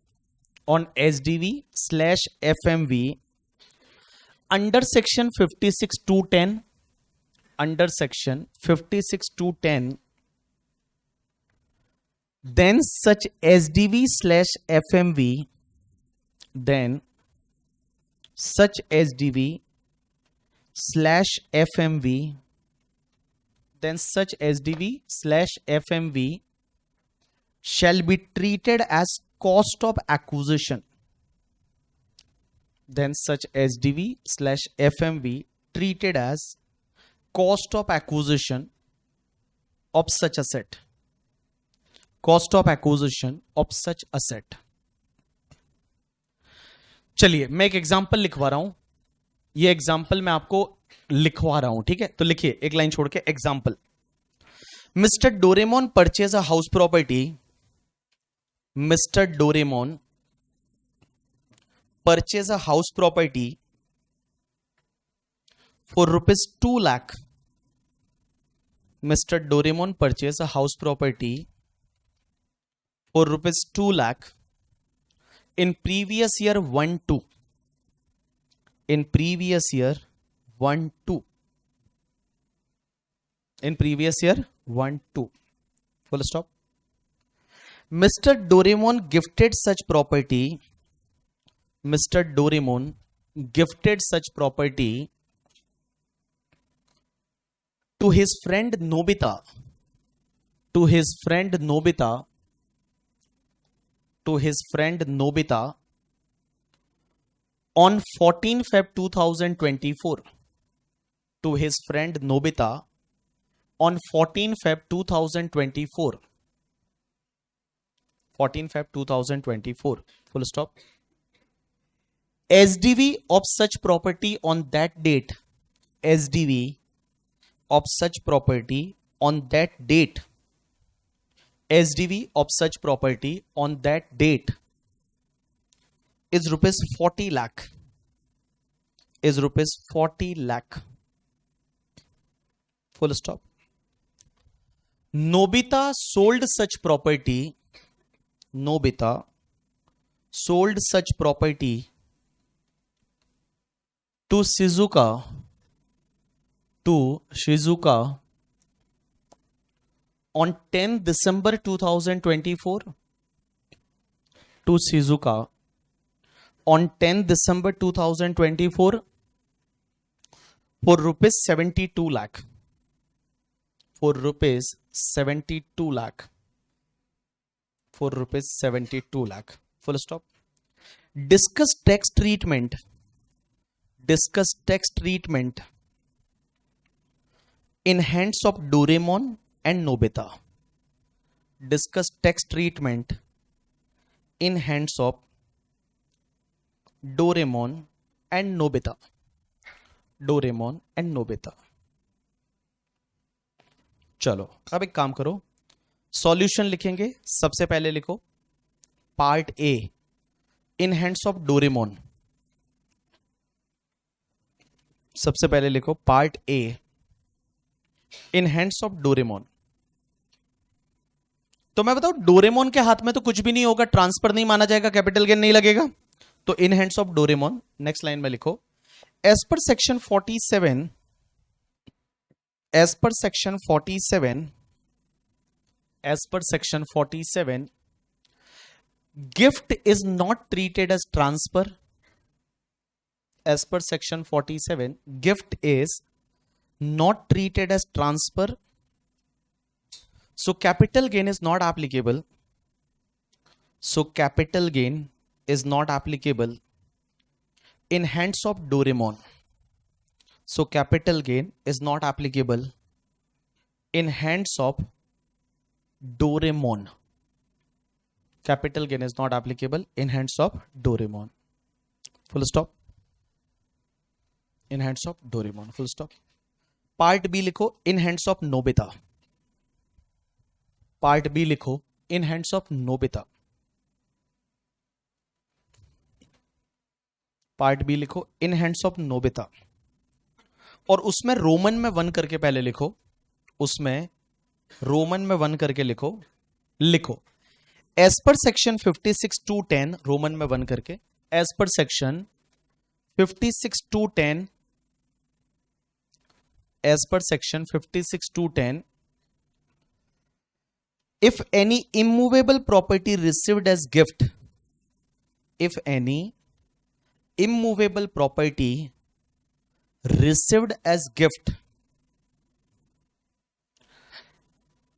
on SDV slash FMV under section 56(2)(10), under section 56(2)(10), then such SDV slash FMV, then such SDV slash FMV, then such SDV slash FMV shall be treated as cost of acquisition, then such SDV/FMV treated as cost of acquisition of such asset. Cost of acquisition of such asset. चलिए मैं एक example लिखवा रहा हूं, ये example मैं आपको लिखवा रहा हूं, ठीक है? तो लिखिए एक लाइन छोड़ के example. Mister Doraemon purchase a house property. Mister Doraemon purchase a house property for rupees 2 lakh. Mr. Doraemon purchased a house property for rupees 2 lakh in previous year 1-2. In previous year 1-2. In previous year 1-2. Full stop. Mr. Doraemon gifted such property. Mr. Doraemon gifted such property to his friend Nobita. To his friend Nobita. To his friend Nobita on 14 Feb 2024. To his friend Nobita on 14 Feb 2024. 14 Feb 2024. Full stop. SDV of such property on that date. SDV of such property on that date. SDV of such property on that date is rupees 40 lakh. Is rupees 40 lakh. Full stop. Nobita sold such property. Nobita sold such property to Shizuka. To Shizuka on 10 December 2024. To Shizuka on 10 December 2024 for rupees 72 lakh. For rupees 72 lakh. For rupees 72 lakh. Full stop. Discuss tax treatment. Discuss tax treatment in hands of Doraemon and Nobita. Discuss tax treatment in hands of Doraemon and Nobita. Doraemon and Nobita. चलो अब एक काम करो, solution लिखेंगे. सबसे पहले लिखो part A, in hands of Doraemon. सबसे पहले लिखो part A, in hands of Doraemon. तो मैं बताऊं डोरेमोन के हाथ में तो कुछ भी नहीं होगा, ट्रांसफर नहीं माना जाएगा, कैपिटल गेन नहीं लगेगा. तो in hands of Doraemon. Next line में लिखो as per section 47. As per section 47. As per section 47 gift is not treated as transfer. As per section 47 gift is not treated as transfer, so capital gain is not applicable. So capital gain is not applicable in hands of Doraemon. So capital gain is not applicable in hands of Doraemon. Capital gain is not applicable in hands of Doraemon. Full stop. In hands of Doraemon. Full stop. Part B लिखो in hands of Nobita. Part B लिखो in hands of Nobita. Part B लिखो in hands of Nobita. और उसमें Roman में 1 करके पहले लिखो. उसमें रोमन में 1 करके लिखो. लिखो एज पर सेक्शन 56(2)(10 रोमन में 1 करके. As per section 56(2)(10 as per section 56(2)(10 if any immovable property received as gift, if any immovable property received as gift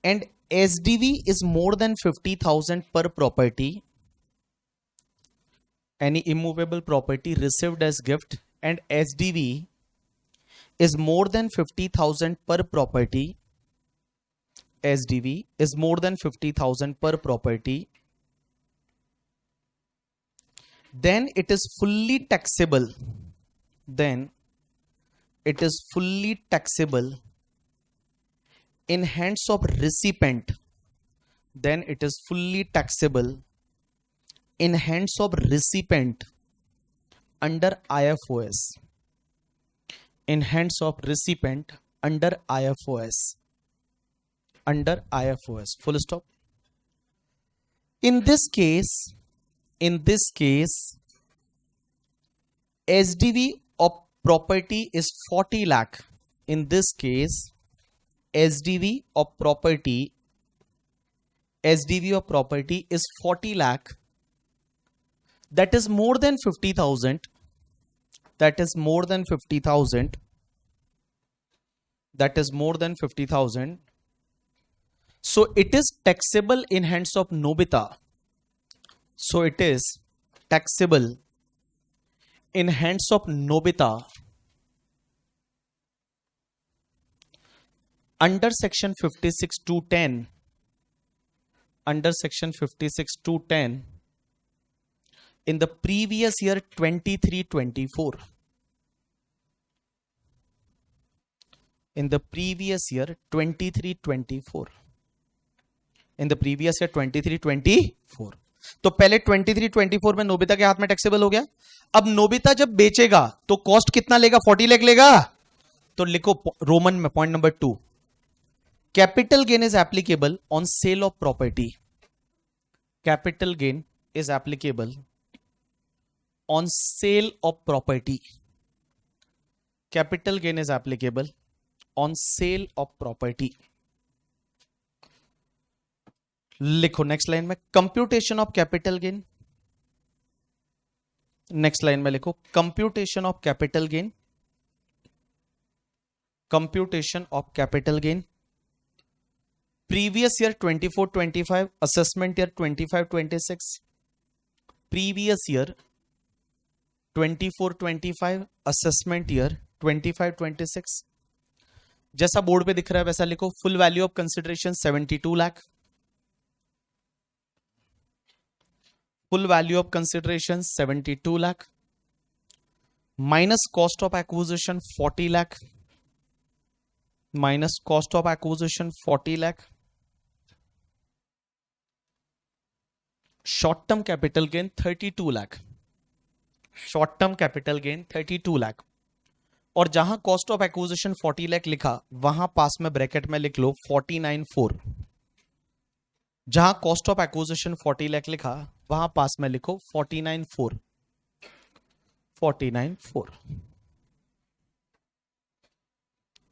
and SDV is more than 50,000 per property, any immovable property received as gift and SDV is more than 50,000 per property, SDV is more than 50,000 per property, then it is fully taxable. Then it is fully taxable in hands of recipient. Then it is fully taxable in hands of recipient under IFOS. In hands of recipient under IFOS. Under IFOS. Full stop. In this case, SDV of property is 40 lakh. In this case, SDV of property is 40 lakh. That is more than 50,000. That is more than 50,000. That is more than 50,000. So it is taxable in hands of Nobita. So it is taxable in hands of Nobita under section 56(2)(10). Under section 56(2)(10) in the previous year 23-24. In the previous year 23-24. In the previous year 23-24. तो पहले 23-24 में Nobita के हाथ में taxable हो गया. अब Nobita जब बेचेगा तो कॉस्ट कितना लेगा? 40 लाख लेगा. तो लिखो रोमन में point number 2, capital gain is applicable on sale of property. Capital gain is applicable on sale of property. Capital gain is applicable on sale of property. लिखो नेक्स्ट लाइन में computation of capital gain. Next line में लिखो computation of capital gain. Computation of capital gain. Previous year 24-25, assessment year 25-26. Previous year 24-25, assessment year 25-26. जैसा board पे दिख रहा है वैसा लिखो. Full value of consideration 72 lakh. Full value of consideration 72 lakh minus cost of acquisition 40 lakh. Minus cost of acquisition 40 lakh. Short term capital gain 32 lakh. Short term capital gain 32 lakh. और जहां cost of acquisition 40 lakh लिखा वहां पास में ब्रैकेट में लिख लो 49.4. जहां कॉस्ट ऑफ एक्विजिशन 40 लाख लिखा वहां पास में लिखो 49.4. 49.4.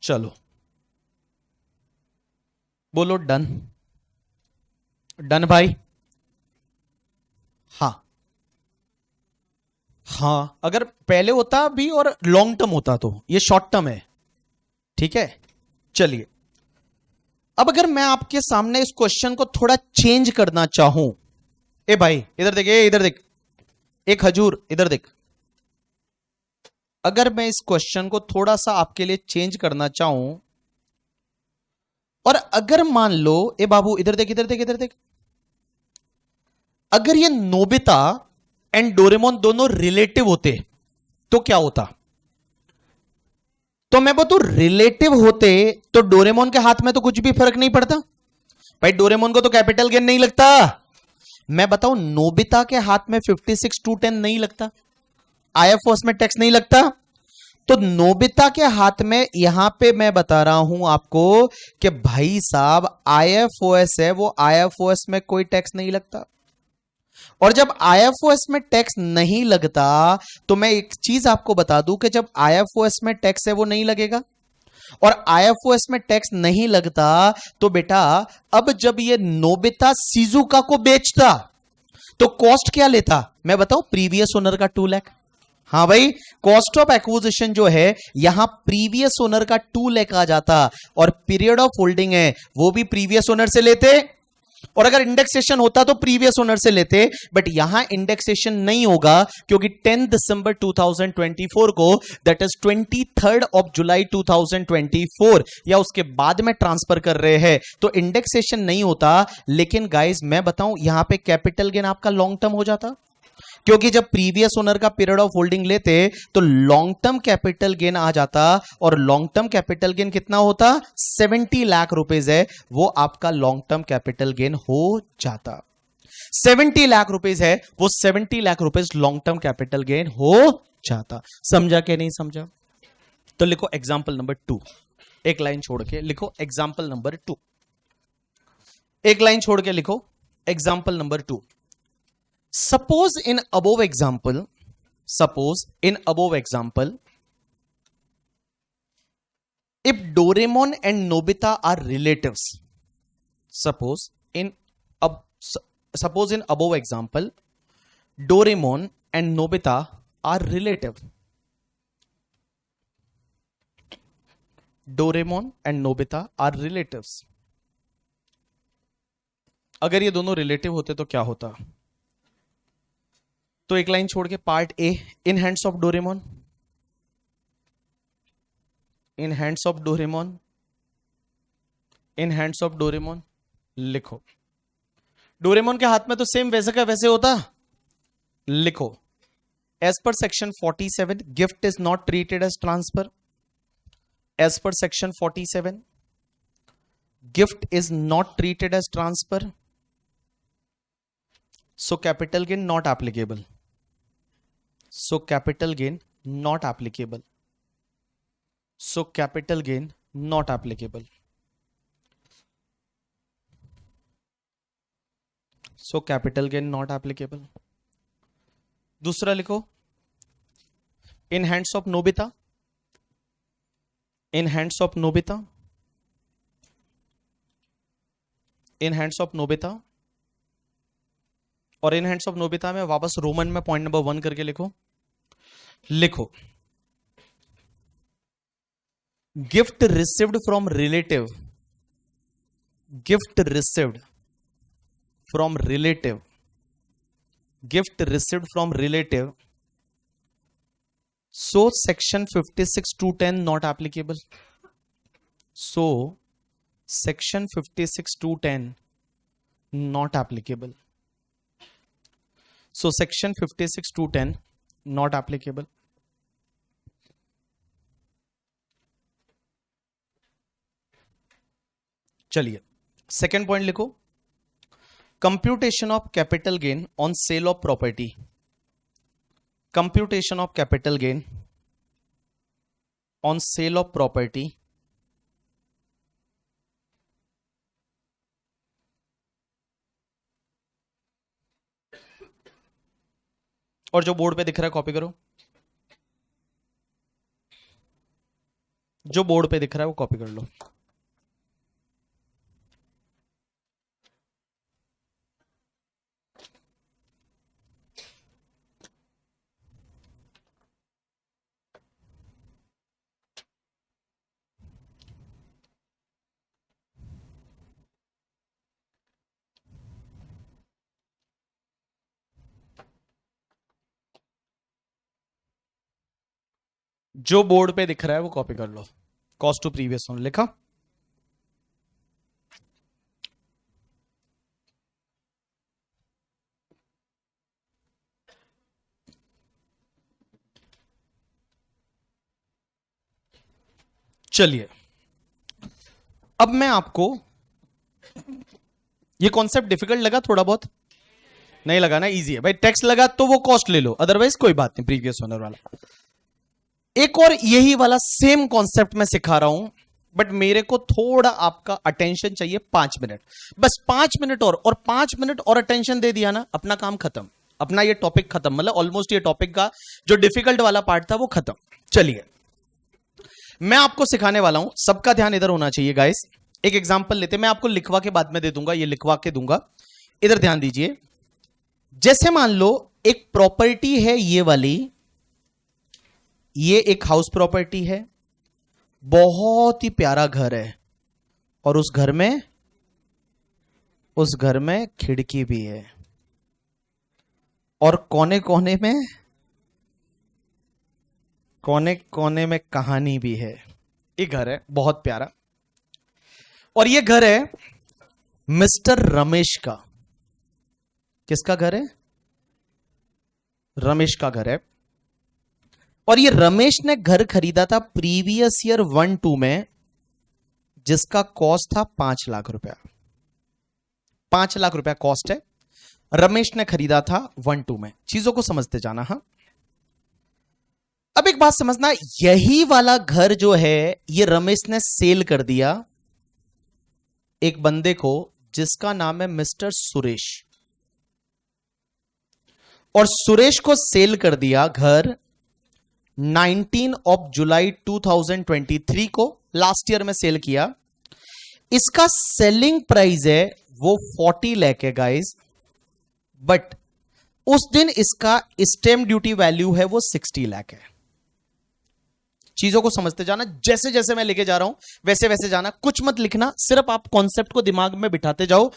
चलो बोलो डन. डन भाई. हाँ हाँ, अगर पहले होता भी और लॉन्ग टर्म होता तो ये शॉर्ट टर्म है. ठीक है, चलिए अब अगर मैं आपके सामने इस क्वेश्चन को थोड़ा चेंज करना चाहूं. ए भाई इधर देख, इधर देख, एक हजूर इधर देख. अगर मैं इस क्वेश्चन को थोड़ा सा आपके लिए चेंज करना चाहूं और अगर मान लो, ए बाबू इधर देख, इधर देख, इधर देख, अगर ये नोबिता एंड डोरेमोन दोनों रिलेटिव होते तो क्या होता? तो मैं बोलूं रिलेटिव होते तो डोरेमोन के हाथ में तो कुछ भी फर्क नहीं पड़ता भाई. डोरेमोन को तो कैपिटल गेन नहीं लगता. मैं बताऊं नोबिता के हाथ में 56(2)(10) नहीं लगता. आईएफओएस में टैक्स नहीं लगता. तो नोबिता के हाथ में यहां पे मैं बता रहा हूं आपको कि भाई साहब आईएफओएस है, वो आईएफओएस में कोई टैक्स नहीं लगता. और जब आईएफओएस में टैक्स नहीं लगता तो मैं एक चीज आपको बता दूं कि जब आईएफओएस में टैक्स है वो नहीं लगेगा. और आईएफओएस में टैक्स नहीं लगता तो बेटा अब जब ये नोबिता शिजुका को बेचता तो कॉस्ट क्या लेता? मैं बताऊं प्रीवियस ओनर का 2 लाख. हाँ भाई, कॉस्ट ऑफ एक्विजिशन जो है यहां प्रीवियस ओनर का 2 लाख आ जाता. और पीरियड ऑफ होल्डिंग है वो भी प्रीवियस ओनर से लेते. और अगर इंडेक्सेशन होता तो प्रीवियस ओनर से लेते, बट यहां इंडेक्सेशन नहीं होगा क्योंकि 10 दिसंबर 2024 को, दैट इज 23 ऑफ जुलाई 2024 या उसके बाद में ट्रांसफर कर रहे हैं, तो इंडेक्सेशन नहीं होता। लेकिन गाइस मैं बताऊं, यहां पे कैपिटल गेन आपका लॉन्ग टर्म हो जाता, क्योंकि जब प्रीवियस ओनर का पीरियड ऑफ होल्डिंग लेते तो लॉन्ग टर्म कैपिटल गेन आ जाता, और लॉन्ग टर्म कैपिटल गेन कितना होता, 70 लाख रुपीस है, वो आपका लॉन्ग टर्म कैपिटल गेन हो जाता। 70 लाख रुपीस है, वो 70 lakh rupees long term capital gain हो जाता। समझा कि नहीं समझा? तो लिखो एग्जाम्पल नंबर 2, एक लाइन छोड़ के लिखो एग्जाम्पल नंबर 2, एक लाइन छोड़ के लिखो example number 2। Suppose in above example, if Doraemon and Nobita are relatives, suppose in above example, Doraemon and Nobita are relative. Doraemon and Nobita are relatives. अगर ये दोनों रिलेटिव होते तो क्या होता? तो एक लाइन छोड़ के part A, in hands of Doraemon, in hands of Doraemon, in hands of Doraemon लिखो। डोरेमोन के हाथ में तो सेम वैसे का वैसे होता, लिखो as per section 47 gift is not treated as transfer. As per section 47 gift is not treated as transfer, so capital gain not applicable, so capital gain not applicable, so capital gain not applicable, so capital gain not applicable। दूसरा लिखो in hands of Nobita, in hands of Nobita, in hands of Nobita, और इन hands of Nobita में वापस Roman में point number 1 करके लिखो, लिखो gift received from relative, gift received from relative, gift received from relative, so section 56(2)(10 not applicable, so section 56(2)(10 not applicable, so section 56(2)(10 not applicable। चलिए second point लिखो, computation of capital gain on sale of property, computation of capital gain on sale of property और जो board पे दिख रहा है copy करो, जो बोर्ड पे दिख रहा है वो कॉपी कर लो। जो बोर्ड पे दिख रहा है वो कॉपी कर लो। कॉस्ट टू प्रीवियस ओनर लिखा, चलिए अब मैं आपको, ये कॉन्सेप्ट डिफिकल्ट लगा थोड़ा बहुत? नहीं लगा ना, इजी है भाई। टेक्स्ट लगा तो वो कॉस्ट ले लो, अदरवाइज कोई बात नहीं, प्रीवियस ओनर वाला। एक और यही वाला सेम कॉन्सेप्ट मैं सिखा रहा हूं, बट मेरे को थोड़ा आपका अटेंशन चाहिए, 5 मिनट बस, 5 मिनट और 5 मिनट और अटेंशन दे दिया ना, अपना काम खत्म, अपना ये टॉपिक खत्म, मतलब ऑलमोस्ट ये टॉपिक का जो डिफिकल्ट वाला पार्ट था वो खत्म। चलिए मैं आपको सिखाने वाला हूं, सबका ध्यान इधर होना चाहिए गाइस। एक एग्जांपल लेते, मैं आपको लिखवा के बाद में दे दूंगा, ये लिखवा के दूंगा, इधर ध्यान दीजिए। जैसे मान लो एक प्रॉपर्टी है ये वाली, ये एक हाउस प्रॉपर्टी है, बहुत ही प्यारा घर है, और उस घर में उस घर में खिड़की भी है और कोने कोने में कहानी भी है। ये घर है बहुत प्यारा, और ये घर है मिस्टर रमेश का। किसका घर है? रमेश का घर है। और ये रमेश ने घर खरीदा था प्रीवियस ईयर 1-2 में, जिसका कॉस्ट था 5 लाख रुपया। 5 लाख रुपया कॉस्ट है, रमेश ने खरीदा था 1-2 में। चीजों को समझते जाना। हाँ, अब एक बात समझना, यही वाला घर जो है ये रमेश ने सेल कर दिया एक बंदे को जिसका नाम है मिस्टर सुरेश। और सुरेश को सेल कर दिया घर 19 जुलाई 2023 को, लास्ट ईयर में सेल किया। इसका सेलिंग प्राइस है वो 40 लाख है गाइस, बट उस दिन इसका स्टैंप ड्यूटी वैल्यू है वो 60 लाख है। चीजों को समझते जाना, जैसे जैसे मैं लेके जा रहा हूं वैसे वैसे जाना, कुछ मत लिखना, सिर्फ आप कॉन्सेप्ट को दिमाग में बिठाते जाओ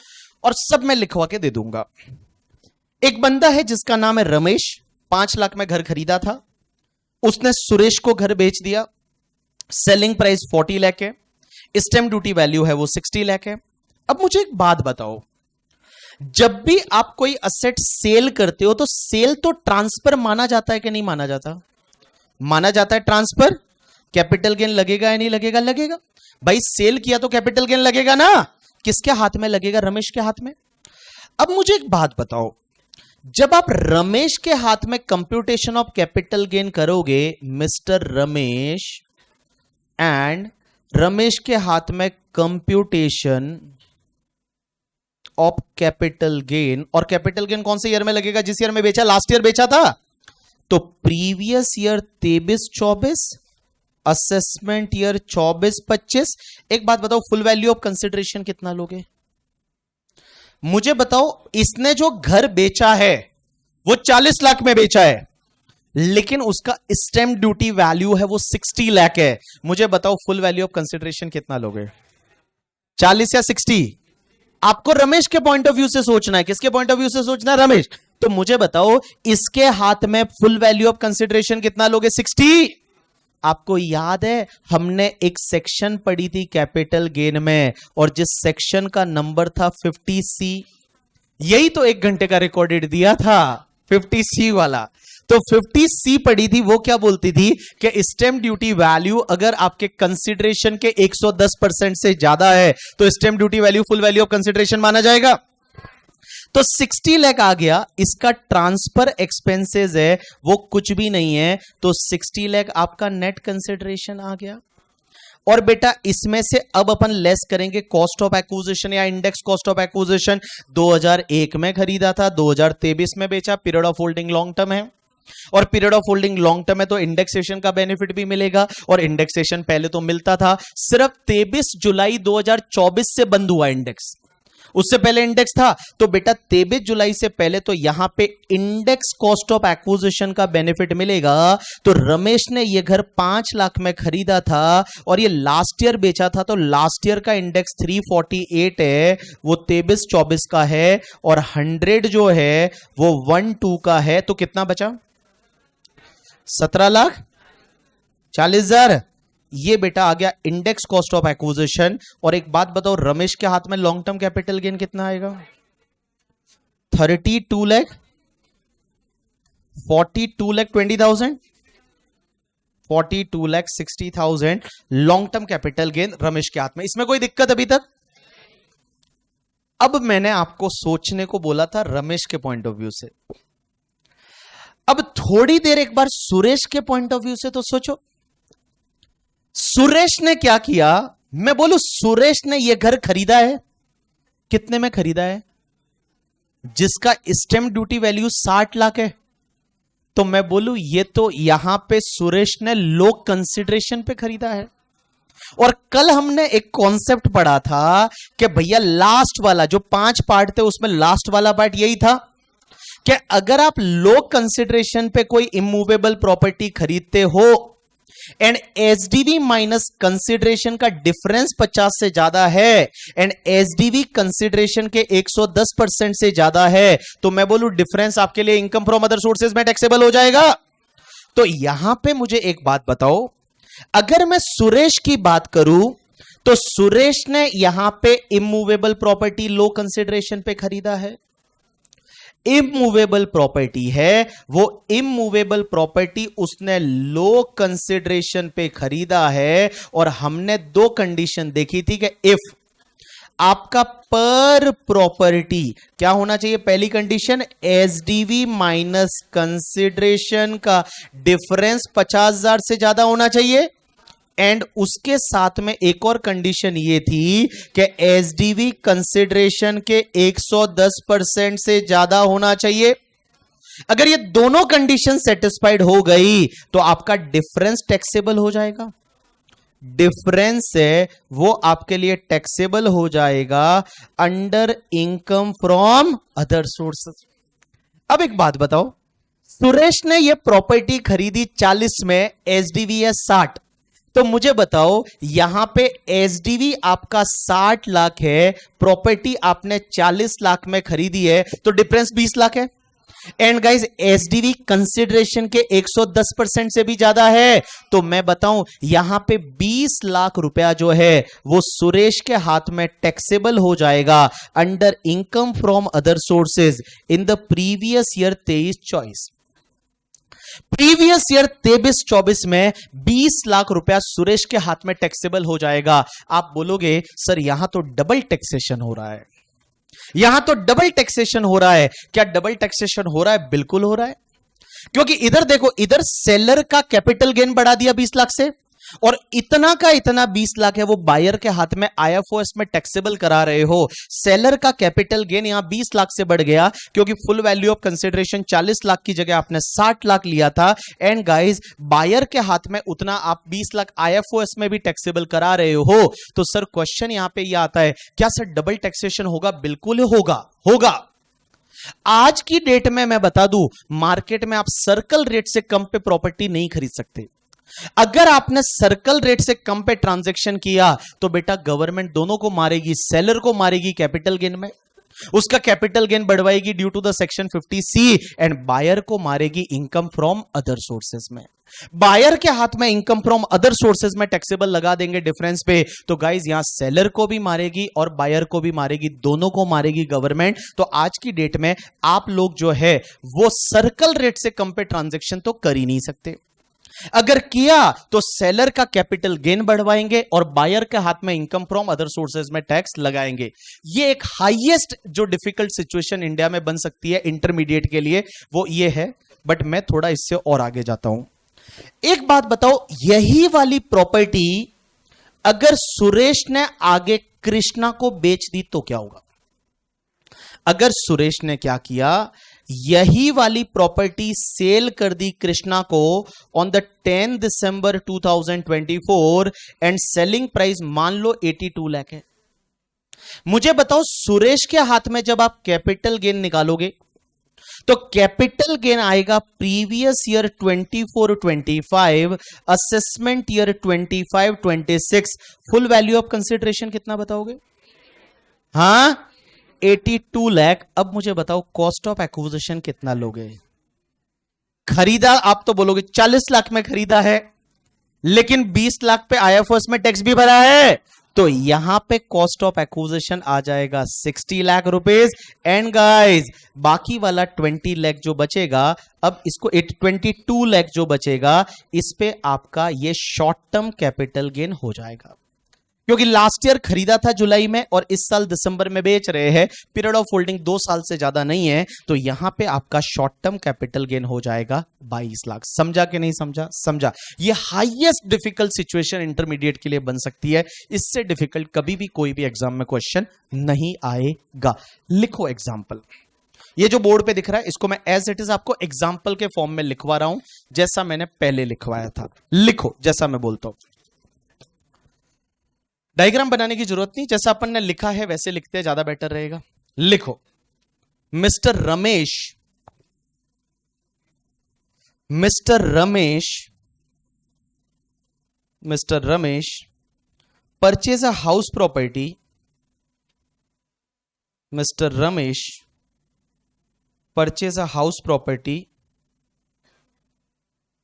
और सब मैं लिखवा के दे दूंगा। एक बंदा है जिसका नाम है रमेश, 5 लाख में घर खरीदा था, उसने सुरेश को घर बेच दिया, सेलिंग प्राइस 40 लाख है, स्टैंप ड्यूटी वैल्यू है वो 60 लाख है। अब मुझे एक बात बताओ, जब भी आप कोई असेट सेल करते हो तो सेल तो ट्रांसफर माना जाता है कि नहीं माना जाता? माना जाता है ट्रांसफर। कैपिटल गेन लगेगा या नहीं लगेगा? लगेगा भाई, सेल किया तो कैपिटल गेन लगेगा ना। किसके हाथ में लगेगा? रमेश के हाथ में। अब मुझे एक बात बताओ, जब आप रमेश के हाथ में कंप्यूटेशन ऑफ कैपिटल गेन करोगे, मिस्टर रमेश, एंड रमेश के हाथ में कंप्यूटेशन ऑफ कैपिटल गेन, और कैपिटल गेन कौन से ईयर में लगेगा? जिस ईयर में बेचा, लास्ट ईयर बेचा था, तो प्रीवियस ईयर 23-24, असेसमेंट ईयर 24-25। एक बात बताओ, फुल वैल्यू ऑफ कंसिडरेशन कितना लोगे? मुझे बताओ, इसने जो घर बेचा है वो 40 लाख में बेचा है, लेकिन उसका स्टैंप ड्यूटी वैल्यू है वो 60 लाख है। मुझे बताओ फुल वैल्यू ऑफ कंसिडरेशन कितना लोगे? 40 या 60? आपको रमेश के पॉइंट ऑफ व्यू से सोचना है। किसके पॉइंट ऑफ व्यू से सोचना है? रमेश। तो मुझे बताओ, इसके हाथ में फुल वैल्यू ऑफ कंसिडरेशन कितना लोगे? 60। आपको याद है हमने एक सेक्शन पढ़ी थी कैपिटल गेन में, और जिस सेक्शन का नंबर था 50C, यही तो 1 घंटे का रिकॉर्डेड दिया था, 50C वाला। तो 50C पढ़ी थी, वो क्या बोलती थी कि स्टैंप ड्यूटी वैल्यू अगर आपके कंसिडरेशन के 110% से ज्यादा है तो stamp duty value full value of consideration माना जाएगा। तो 60 लाख आ गया, इसका ट्रांसफर एक्सपेंसेस है वो कुछ भी नहीं है, तो 60 लाख आपका नेट कंसिडरेशन आ गया। और बेटा इसमें से अब अपन लेस करेंगे कॉस्ट ऑफ एक्विजिशन या इंडेक्स कॉस्ट ऑफ एक्विजिशन। 2001 में खरीदा था, 2023 में बेचा, period of holding long term है, और period of holding long term है तो इंडेक्सेशन का बेनिफिट भी मिलेगा, और इंडेक्सेशन पहले तो मिलता था, सिर्फ 23 जुलाई 2024 से बंद हुआ इंडेक्स, उससे पहले इंडेक्स था। तो बेटा 23 जुलाई से पहले तो यहां पे इंडेक्स कॉस्ट ऑफ एक्विजिशन का बेनिफिट मिलेगा। तो रमेश ने यह घर 5 लाख में खरीदा था और ये लास्ट ईयर बेचा था, तो लास्ट ईयर का इंडेक्स 348 है, वो 23-24 का है, और 100 जो है वो 1-2 का है। तो कितना बचा? 17,40,000। ये बेटा आ गया इंडेक्स कॉस्ट ऑफ एक्विजिशन। और एक बात बताओ, रमेश के हाथ में लॉन्ग टर्म कैपिटल गेन कितना आएगा? 32 lakh, 42 lakh 20,000, 42 lakh 60,000 long term capital gain Ramesh के हाथ में। इसमें कोई दिक्कत अभी तक? अब मैंने आपको सोचने को बोला था रमेश के पॉइंट ऑफ व्यू से, अब थोड़ी देर एक बार सुरेश के पॉइंट ऑफ व्यू से तो सोचो। सुरेश ने क्या किया? मैं बोलूं सुरेश ने यह घर खरीदा है, कितने में खरीदा है? जिसका स्टैंप ड्यूटी वैल्यू 60 लाख है। तो मैं बोलूं ये तो यहां पे सुरेश ने लो कंसिडरेशन पे खरीदा है। और कल हमने एक कॉन्सेप्ट पढ़ा था कि भैया लास्ट वाला जो 5 पार्ट थे उसमें लास्ट वाला पार्ट यही था कि अगर आप लो कंसिडरेशन पे कोई इमूवेबल प्रॉपर्टी खरीदते हो एंड एसडीवी माइनस कंसिडरेशन का डिफरेंस 50 से ज्यादा है एंड एसडीवी कंसिडरेशन के 110% से ज्यादा है, तो मैं बोलूं डिफरेंस आपके लिए इनकम फ्रॉम अदर सोर्सेज में टैक्सेबल हो जाएगा। तो यहां पे मुझे एक बात बताओ, अगर मैं सुरेश की बात करूं तो सुरेश ने यहां पे इमूवेबल प्रॉपर्टी लो कंसिडरेशन पे खरीदा है। इमूवेबल प्रॉपर्टी है, वो इमूवेबल प्रॉपर्टी उसने लो कंसिडरेशन पे खरीदा है और हमने दो कंडीशन देखी थी कि इफ आपका पर प्रॉपर्टी क्या होना चाहिए, पहली कंडीशन एसडीवी माइनस कंसिडरेशन का डिफरेंस 50,000 से ज्यादा होना चाहिए एंड उसके साथ में एक और कंडीशन ये थी कि एसडीवी कंसिडरेशन के 110% से ज्यादा होना चाहिए। अगर ये दोनों कंडीशन सेटिस्फाइड हो गई तो आपका डिफरेंस टैक्सेबल हो जाएगा। डिफरेंस है वो आपके लिए टैक्सेबल हो जाएगा under income from other sources. अब एक बात बताओ, सुरेश ने ये प्रॉपर्टी खरीदी 40 में, एसडीवी है 60, तो मुझे बताओ यहां पे एसडीवी आपका 60 लाख है, प्रॉपर्टी आपने 40 लाख में खरीदी है, तो डिफरेंस 20 लाख है। एंड गाइस एसडीवी कंसिडरेशन के 110% से भी ज्यादा है, तो मैं बताऊं यहां पे 20 लाख रुपया जो है वो सुरेश के हाथ में टैक्सेबल हो जाएगा under income from other sources in the previous year 23-24। Previous year 23-24 में 20 लाख रुपया सुरेश के हाथ में टैक्सेबल हो जाएगा। आप बोलोगे सर यहां तो डबल टैक्सेशन हो रहा है, यहां तो डबल टैक्सेशन हो रहा है। क्या डबल टैक्सेशन हो रहा है? बिल्कुल हो रहा है, क्योंकि इधर देखो, इधर सेलर का कैपिटल गेन बढ़ा दिया 20 लाख से और इतना का इतना 20 लाख है वो बायर के हाथ में आईएफओएस में टैक्सेबल करा रहे हो। सेलर का कैपिटल गेन यहां 20 लाख से बढ़ गया क्योंकि full value of consideration 40 lakh की जगह आपने 60 लाख लिया था। एंड गाइस बायर के हाथ में उतना आप 20 लाख आईएफओएस में भी टैक्सेबल करा रहे हो। तो सर क्वेश्चन यहां पे यह आता है, क्या सर डबल टैक्सेशन होगा? बिल्कुल होगा। आज की डेट में मैं बता दूं, मार्केट में आप सर्कल रेट से कम पे प्रॉपर्टी नहीं खरीद सकते। अगर आपने सर्कल रेट से कम पे ट्रांजैक्शन किया तो बेटा गवर्नमेंट दोनों को मारेगी, सेलर को मारेगी कैपिटल गेन में, उसका कैपिटल गेन बढ़वाएगी due to the section 50C and buyer को मारेगी इनकम फ्रॉम अदर सोर्सेज में। बायर के हाथ में इनकम फ्रॉम अदर सोर्सेज में टैक्सेबल लगा देंगे डिफरेंस पे, तो गाइज यहां सेलर को भी मारेगी और बायर को भी मारेगी, दोनों को मारेगी गवर्नमेंट। तो आज की डेट में आप लोग जो है वो सर्कल रेट से कम पे ट्रांजैक्शन तो कर ही नहीं सकते। अगर किया तो सेलर का कैपिटल गेन बढ़वाएंगे और बायर के हाथ में इनकम फ्रॉम अदर सोर्सेज में टैक्स लगाएंगे। ये एक हाईएस्ट जो डिफिकल्ट सिचुएशन इंडिया में बन सकती है इंटरमीडिएट के लिए, वो ये है। बट मैं थोड़ा इससे और आगे जाता हूं। एक बात बताओ, यही वाली प्रॉपर्टी अगर सुरेश ने आगे कृष्णा को बेच दी तो क्या होगा? अगर सुरेश ने क्या किया, यही वाली प्रॉपर्टी सेल कर दी कृष्णा को on the 10 December 2024 and selling price मान लो 82 लाख है। मुझे बताओ सुरेश के हाथ में जब आप कैपिटल गेन निकालोगे तो कैपिटल गेन आएगा previous year 24-25, assessment year 25-26, full value of consideration कितना बताओगे? हां 82 लाख। अब मुझे बताओ कॉस्ट ऑफ एक्विजिशन कितना लोगे? खरीदा आप तो बोलोगे 40 लाख में खरीदा है, लेकिन 20 लाख पे आईएफओएस में टैक्स भी भरा है, तो यहां पे कॉस्ट ऑफ एक्विजिशन आ जाएगा 60 लाख रुपीस। एंड गाइस बाकी वाला 20 लाख जो बचेगा, अब इसको 22 लाख जो बचेगा, इस पे आपका ये शॉर्ट टर्म कैपिटल गेन हो जाएगा, क्योंकि लास्ट ईयर खरीदा था जुलाई में और इस साल दिसंबर में बेच रहे हैं, पीरियड ऑफ होल्डिंग 2 साल से ज्यादा नहीं है, तो यहां पे आपका शॉर्ट टर्म कैपिटल गेन हो जाएगा 22 लाख। समझा कि नहीं समझा? समझा। ये हाईएस्ट डिफिकल्ट सिचुएशन इंटरमीडिएट के लिए बन सकती है, इससे डिफिकल्ट कभी भी कोई भी एग्जाम में क्वेश्चन नहीं आएगा। लिखो एग्जाम्पल, ये जो बोर्ड पे दिख रहा है इसको मैं एज इट इज आपको एग्जाम्पल के फॉर्म में लिखवा रहा हूं, जैसा मैंने पहले लिखवाया था। लिखो जैसा मैं बोलता हूं, डायग्राम बनाने की जरूरत नहीं, जैसा अपन ने लिखा है वैसे लिखते हैं, ज्यादा बेटर रहेगा। लिखो mister Ramesh Mr. Ramesh purchase a house property. Mr. Ramesh purchase a house property.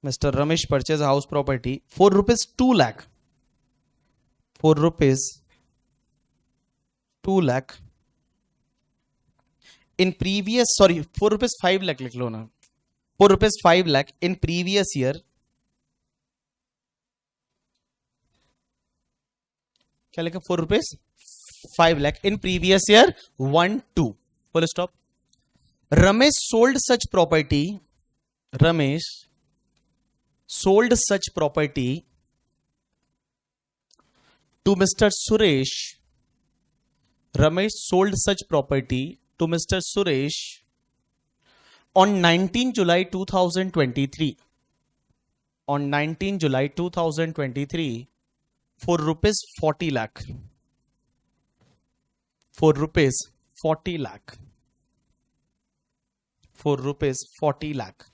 Mr. Ramesh purchase a house property for rupees 2 lakh. For rupees 2 lakh in previous, sorry, for rupees 5 lakh लिख लो ना. For rupees 5 lakh in previous year. क्या लिखा? For rupees 5 lakh in previous year 1 2 full stop. Ramesh sold such property. Ramesh sold such property to Mr. Suresh. Ramesh sold such property to Mr. Suresh on 19 July 2023. On 19 July 2023 for rupees 40 lakh. For rupees 40 lakh. For rupees 40 lakh.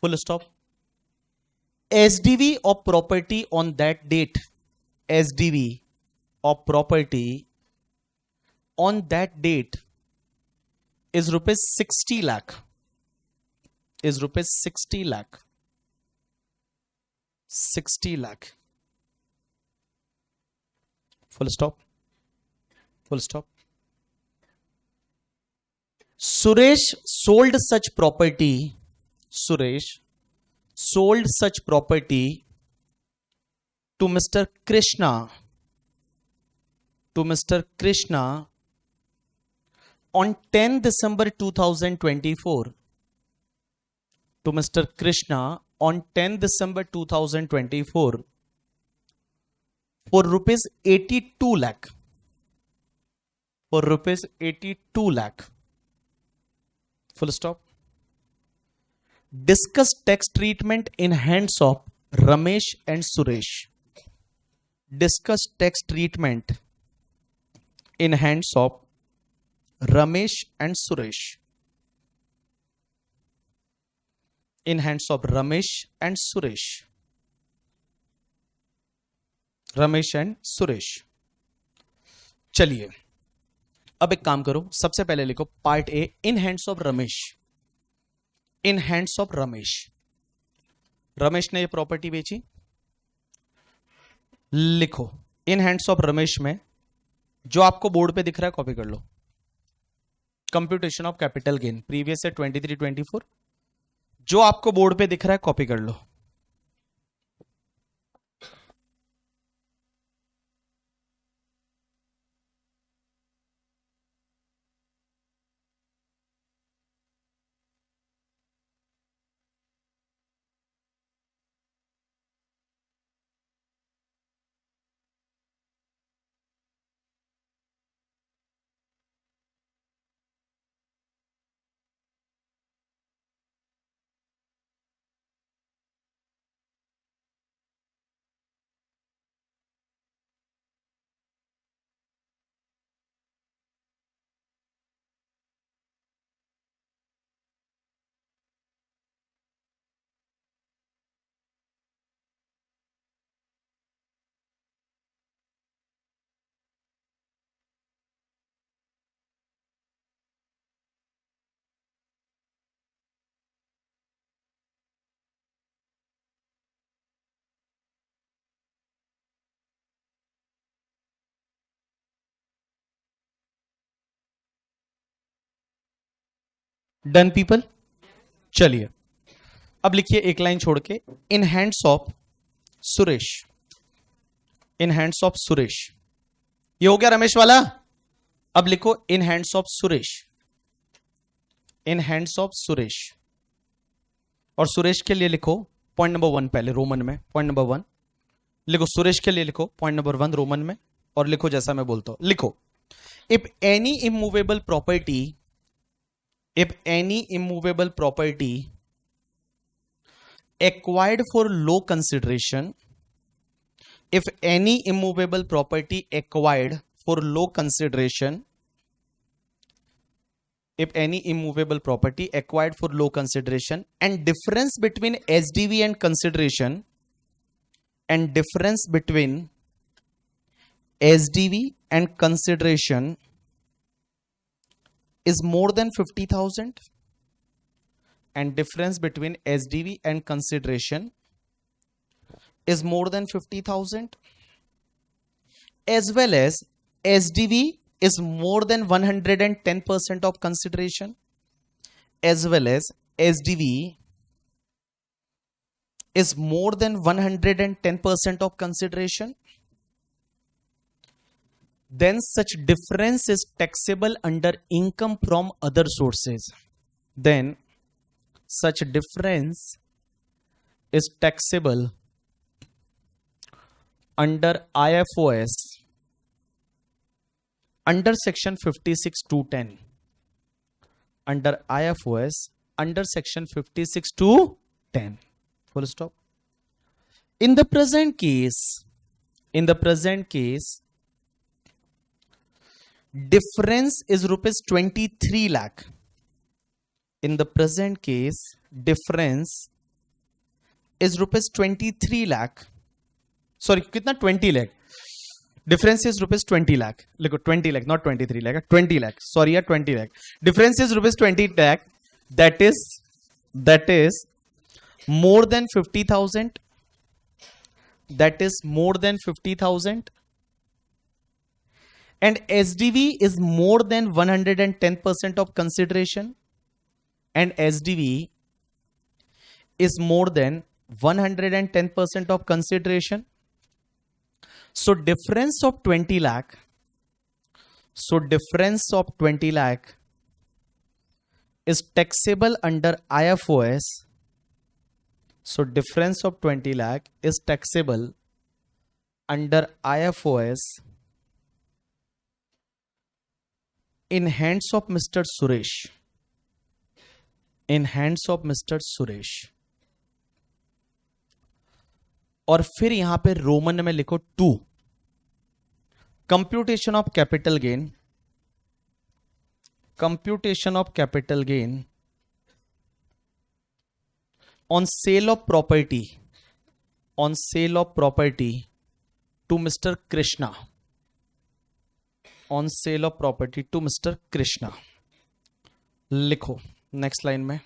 Full stop. SDV of property on that date. SDV of property on that date is rupees 60 lakh. Is rupees 60 lakh. 60 lakh. Full stop. Full stop. Suresh sold such property. Suresh sold such property to Mr. Krishna. To Mr. Krishna on 10 December 2024. To Mr. Krishna on 10 December 2024 for rupees 82 lakh. For rupees 82 lakh. Full stop. Discuss tax treatment in hands of Ramesh and Suresh. Discuss tax treatment in hands of Ramesh and Suresh. In hands of Ramesh and Suresh. Ramesh and Suresh. चलिए अब एक काम करो, सबसे पहले लिखो part A, in hands of Ramesh. In hands of Ramesh. Ramesh ने ये प्रॉपर्टी बेची. लिखो इन हैंड्स ऑफ रमेश में जो आपको बोर्ड पे दिख रहा है कॉपी कर लो. Computation of capital gain previous से 23-24 जो आपको बोर्ड पे दिख रहा है कॉपी कर लो. Done people. चलिए अब लिखिए एक लाइन छोड़ के, इन hands of Suresh. In hands of Suresh. ये हो गया रमेश वाला. अब लिखो in hands of Suresh. In hands of Suresh. और सुरेश के लिए लिखो पॉइंट नंबर 1 पहले रोमन में. पॉइंट नंबर 1 लिखो. सुरेश के लिए लिखो पॉइंट नंबर 1 रोमन में. और लिखो जैसा मैं बोलता हूं. लिखो if any immovable property. If any immovable property acquired for low consideration, if any immovable property acquired for low consideration, if any immovable property acquired for low consideration and difference between SDV and consideration, and difference between SDV and consideration is more than 50,000, and difference between SDV and consideration is more than 50,000, as well as SDV is more than 110% of consideration, as well as SDV is more than 110% of consideration, then such difference is taxable under income from other sources. Then such difference is taxable under IFOS under section 56(2)(10). Under IFOS under section 56(2)(10). Full stop. In the present case, difference is rupees 23 lakh. In the present case, difference is rupees 23 lakh. Sorry, कितना 20 lakh. Difference is rupees 20 lakh. लिखो 20 lakh, not 23 lakh. 20 lakh. Sorry, यार 20 lakh. Difference is rupees 20 lakh. That is more than 50,000. That is more than 50,000. And SDV is more than 110% of consideration. And SDV is more than 110% of consideration. So difference of 20 lakh. So difference of 20 lakh is taxable under IFOS. So difference of 20 lakh is taxable under IFOS in hands of Mr. Suresh. In hands of Mr. Suresh. और फिर यहां पे Roman में लिखो 2, computation of capital gain. Computation of capital gain on sale of property, on sale of property to Mr. Krishna, on sale of property to Mr. Krishna. लिखो next line में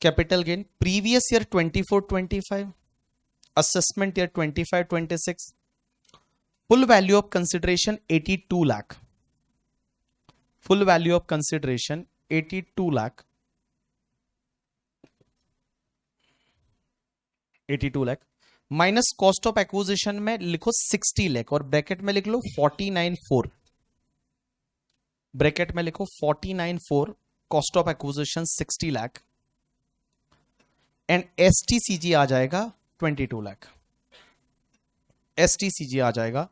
capital gain previous year 24-25, assessment year 25-26, full value of consideration 82 lakh. Full value of consideration 82 lakh. 82 lakh minus cost of acquisition में लिखो 60 लाख और bracket में लिख लो 49.4. Bracket में लिखो 49.4, cost of acquisition 60 lakh and STCG आ जाएगा 22 लाख. एसटीसीजी आ जाएगा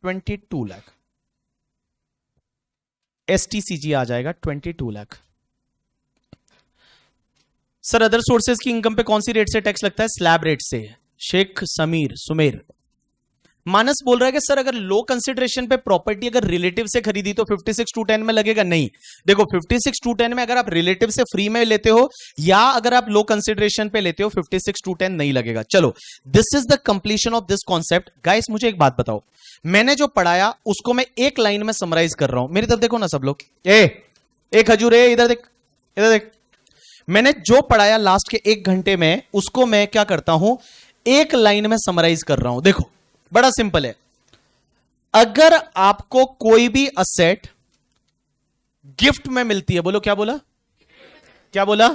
22 लाख. एसटीसीजी आ जाएगा 22 लाख. सर अदर सोर्सेज की इनकम पे कौन सी रेट से टैक्स लगता है? स्लैब रेट से. शेख समीर सुमेर. मानस बोल रहा है कि सर अगर लो कंसिडरेशन पे प्रॉपर्टी अगर रिलेटिव से खरीदी तो 56(2)(10) में लगेगा. नहीं, देखो 56(2)(10) में अगर आप रिलेटिव से फ्री में लेते हो या अगर आप लो कंसिडरेशन पे लेते हो 56(2)(10) नहीं लगेगा. चलो, this is the completion of this concept. Guys मुझे एक बात बताओ, मैंने जो पढ़ाया उसको मैं एक लाइन में समराइज कर रहा हूं. मेरी तरफ देखो ना सब लोग. एक हजूर इधर देख, इधर देख. मैंने जो पढ़ाया लास्ट के 1 घंटे में उसको मैं क्या करता हूं, एक लाइन में समराइज कर रहा हूं. देखो बड़ा सिंपल है. अगर आपको कोई भी असेट गिफ्ट में मिलती है, बोलो क्या बोला, क्या बोला,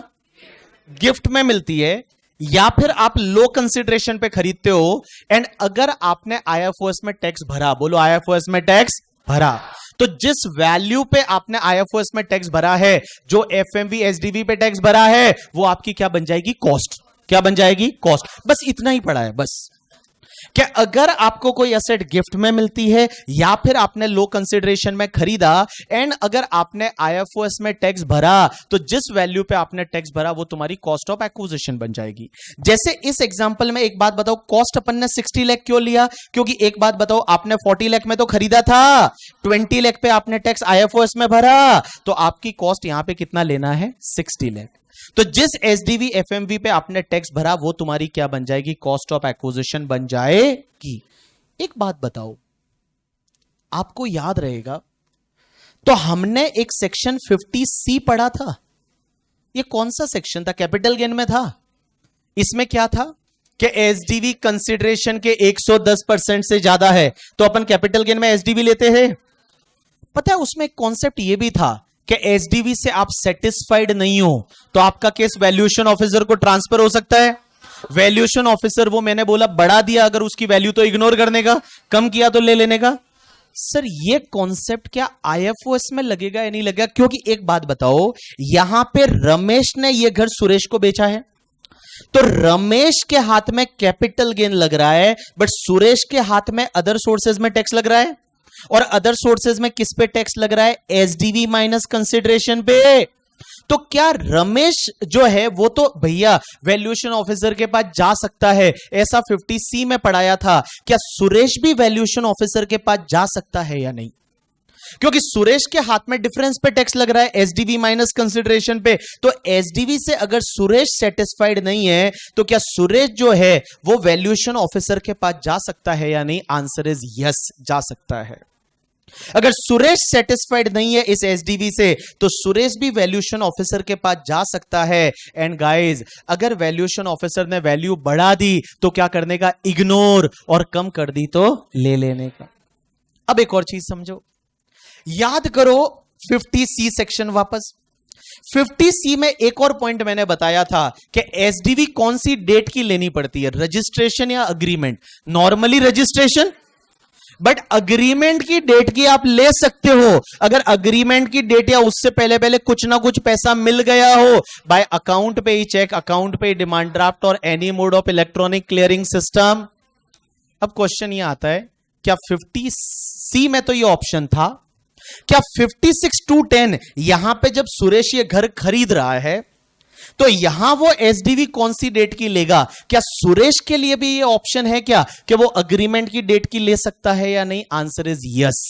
गिफ्ट में मिलती है या फिर आप लो कंसिडरेशन पे खरीदते हो एंड अगर आपने आईएफओएस में टैक्स भरा, बोलो आईएफओएस में टैक्स भरा, तो जिस वैल्यू पे आपने आईएफओएस में टैक्स भरा है, जो एफएमवी एसडीवी पे टैक्स भरा है, वो आपकी क्या बन जाएगी? कॉस्ट. क्या बन जाएगी? कॉस्ट. बस इतना ही पढ़ा है. बस क्या अगर आपको कोई एसेट गिफ्ट में मिलती है या फिर आपने लो कंसिडरेशन में खरीदा एंड अगर आपने आईएफओएस में टैक्स भरा, तो जिस वैल्यू पे आपने टैक्स भरा वो तुम्हारी कॉस्ट ऑफ एक्विजिशन बन जाएगी. जैसे इस एग्जांपल में एक बात बताओ, कॉस्ट अपन ने 60 लाख क्यों लिया? क्योंकि एक बात बताओ, आपने 40 लाख में तो खरीदा था, 20 लाख पे आपने टैक्स आईएफओएस में भरा, तो आपकी कॉस्ट यहां पे कितना लेना है? 60 लाख. तो जिस एसडीवी एफएमवी पे आपने टैक्स भरा वो तुम्हारी क्या बन जाएगी, कॉस्ट ऑफ एक्विजिशन बन जाएगी। एक बात बताओ, आपको याद रहेगा तो हमने एक सेक्शन 50C पढ़ा था। ये कौन सा सेक्शन था, कैपिटल गेन में था। इसमें क्या था कि एसडीवी कंसिडरेशन के 110% से ज्यादा है तो अपन कैपिटल गेन में एसडीवी लेते हैं। पता है उसमें एक कॉन्सेप्ट ये भी था कि एसडीवी से आप सेटिस्फाइड नहीं हो तो आपका केस वैल्यूएशन ऑफिसर को ट्रांसफर हो सकता है। वैल्यूएशन ऑफिसर वो मैंने बोला बढ़ा दिया अगर उसकी वैल्यू तो इग्नोर करने का, कम किया तो ले लेने का। सर ये कॉन्सेप्ट क्या आईएफओएस में लगेगा या नहीं लगेगा? क्योंकि एक बात बताओ, यहां पे रमेश ने ये घर सुरेश को बेचा है तो रमेश के हाथ में कैपिटल गेन लग रहा है, बट सुरेश के हाथ में अदर सोर्सेज में टैक्स लग रहा है। और अदर सोर्सेज में किस पे टैक्स लग रहा है, एसडीवी माइनस कंसिडरेशन पे। तो क्या रमेश जो है वो तो भैया वैल्यूएशन ऑफिसर के पास जा सकता है, ऐसा 50C में पढ़ाया था। क्या सुरेश भी वैल्यूएशन ऑफिसर के पास जा सकता है या नहीं? क्योंकि सुरेश के हाथ में डिफरेंस पे टैक्स लग रहा है एसडीवी माइनस कंसिडरेशन पे। तो एसडीवी से अगर सुरेश सेटिस्फाइड नहीं है तो क्या सुरेश जो है वो वैल्यूएशन ऑफिसर के पास जा सकता है या नहीं? आंसर इज यस, जा सकता है। अगर सुरेश सेटिस्फाइड नहीं है इस एसडीवी से तो सुरेश भी वैल्यूएशन ऑफिसर के पास जा सकता है। एंड गाइस अगर वैल्यूएशन ऑफिसर ने वैल्यू बढ़ा दी तो क्या करने का, इग्नोर, और कम कर दी तो ले लेने का। अब एक और चीज समझो, याद करो 50C सेक्शन वापस। 50C में एक और पॉइंट मैंने बताया था कि एसडीवी कौन सी डेट की लेनी पड़ती है, रजिस्ट्रेशन या agreement. Normally registration, but agreement की डेट की आप ले सकते हो अगर अग्रीमेंट की डेट या उससे पहले पहले कुछ ना कुछ पैसा मिल गया हो, बाय अकाउंट पे ही चेक, अकाउंट पे ही डिमांड ड्राफ्ट और any mode of electronic clearing system. अब क्वेश्चन ये आता है, क्या 50C में तो ये ऑप्शन था, क्या 56(2)(10) यहां पे जब सुरेश ये घर खरीद रहा है तो यहां वो एसडीवी कौन सी डेट की लेगा? क्या सुरेश के लिए भी ये ऑप्शन है क्या कि वो अग्रीमेंट की डेट की ले सकता है या नहीं? Answer is yes.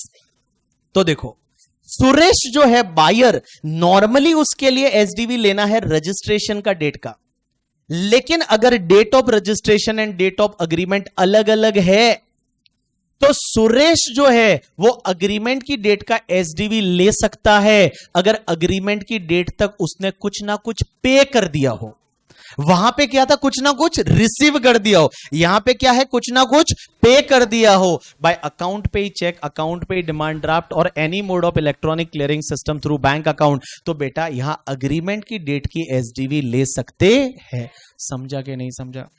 तो देखो सुरेश जो है बायर, नॉर्मली उसके लिए एसडीवी लेना है रजिस्ट्रेशन का डेट का, लेकिन अगर date of registration and date of agreement अलग अलग है तो सुरेश जो है वो अग्रीमेंट की डेट का एसडीवी ले सकता है अगर अग्रीमेंट की डेट तक उसने कुछ ना कुछ पे कर दिया हो। वहां पे क्या था, कुछ ना कुछ रिसीव कर दिया हो। यहां पे क्या है, कुछ ना कुछ पे कर दिया हो, बाय अकाउंट पे ही चेक, अकाउंट पे ही डिमांड ड्राफ्ट और any mode of electronic clearing system through bank account. तो बेटा यहां अग्रीमेंट की डेट की एसडीवी ले सकते हैं। समझा कि नहीं समझा?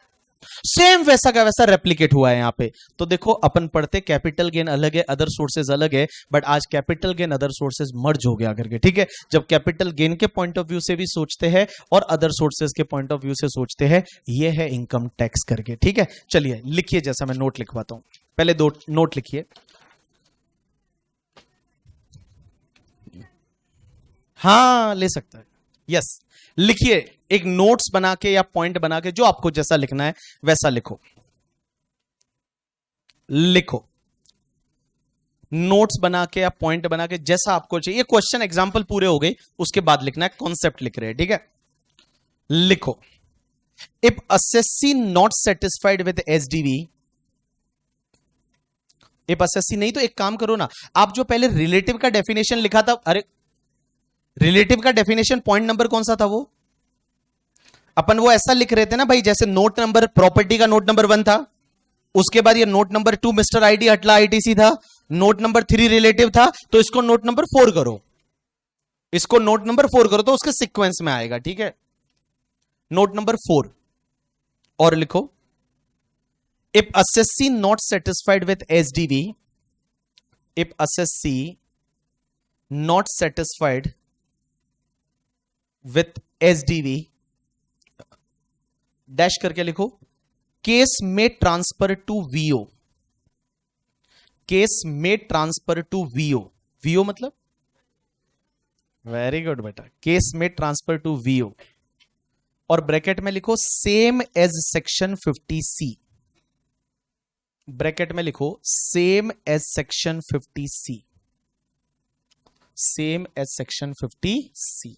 सेम वैसा का वैसा रेप्लिकेट हुआ है यहां पे। तो देखो अपन पढ़ते कैपिटल गेन अलग है, अदर सोर्सेज अलग है, बट आज कैपिटल गेन अदर सोर्सेज मर्ज हो गया करके, ठीक है। जब कैपिटल गेन के पॉइंट ऑफ व्यू से भी सोचते हैं और अदर सोर्सेज के पॉइंट ऑफ व्यू से सोचते हैं, ये है इनकम टैक्स करके, ठीक है। चलिए लिखिए, जैसा मैं नोट लिखवाता हूं, पहले दो नोट लिखिए। हाँ ले सकता है, यस लिखिए, एक नोट्स बना के या पॉइंट बना के, जो आपको जैसा लिखना है वैसा लिखो। लिखो नोट्स बना के या पॉइंट बना के जैसा आपको चाहिए। क्वेश्चन एग्जांपल पूरे हो गए, उसके बाद लिखना है, कॉन्सेप्ट लिख रहे हैं, ठीक है। लिखो, if assessee not satisfied with SDV, if assessee नहीं तो एक काम करो ना, आप जो पहले रिलेटिव का डेफिनेशन लिखा था, अरे रिलेटिव का डेफिनेशन पॉइंट नंबर कौन सा था, वो अपन वो ऐसा लिख रहे थे ना भाई, जैसे नोट नंबर प्रॉपर्टी का नोट नंबर 1 था, उसके बाद ये नोट नंबर 2 मिस्टर आईडी हटला आईटीसी था, नोट नंबर 3 रिलेटिव था, तो इसको नोट नंबर 4 करो, इसको नोट नंबर 4 करो तो उसके सीक्वेंस में आएगा, ठीक है। नोट नंबर 4 और लिखो, if assessee not satisfied with SDV, if assessee not satisfied with SDV, dash करके लिखो, केस में ट्रांसफर टू वीओ, केस में ट्रांसफर टू वीओ, वीओ मतलब वेरी गुड बेटा, केस में ट्रांसफर टू वीओ, और ब्रैकेट में लिखो same as section 50C, bracket में लिखो same as section 50C, same as section 50C।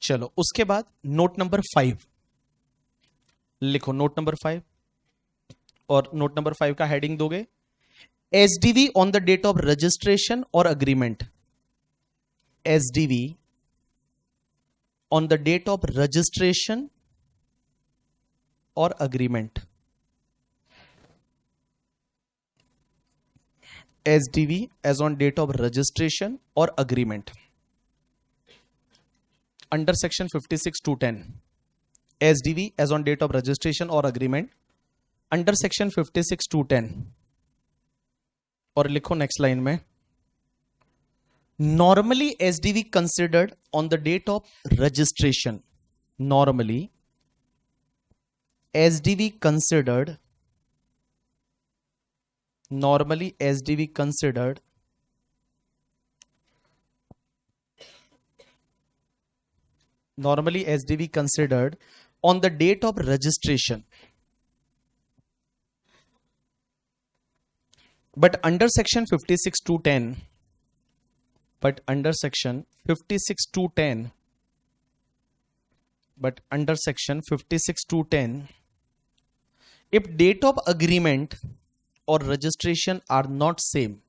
चलो उसके बाद नोट नंबर 5 लिखो, नोट नंबर 5, और नोट नंबर 5 का हेडिंग दोगे SDV on the date of registration और agreement. SDV on the date of registration और agreement. SDV as on date of registration or agreement under section 56(2)(10). SDV as on date of registration or agreement under section 56(2)(10). और लिखो next line में normally SDV considered on the date of registration। normally SDV considered on the date of registration, but under section 56(2)(10), if date of agreement or registration are not same,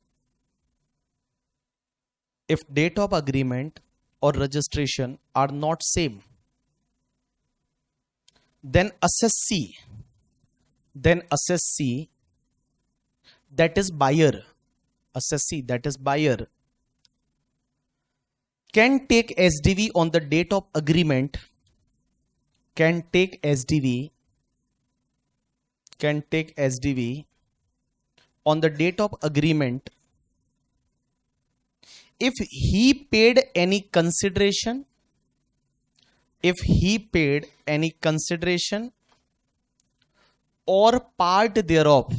if date of agreement or registration are not same, then assess C, that is buyer, can take SDV on the date of agreement, can take SDV on the date of agreement if he paid any consideration, or part thereof,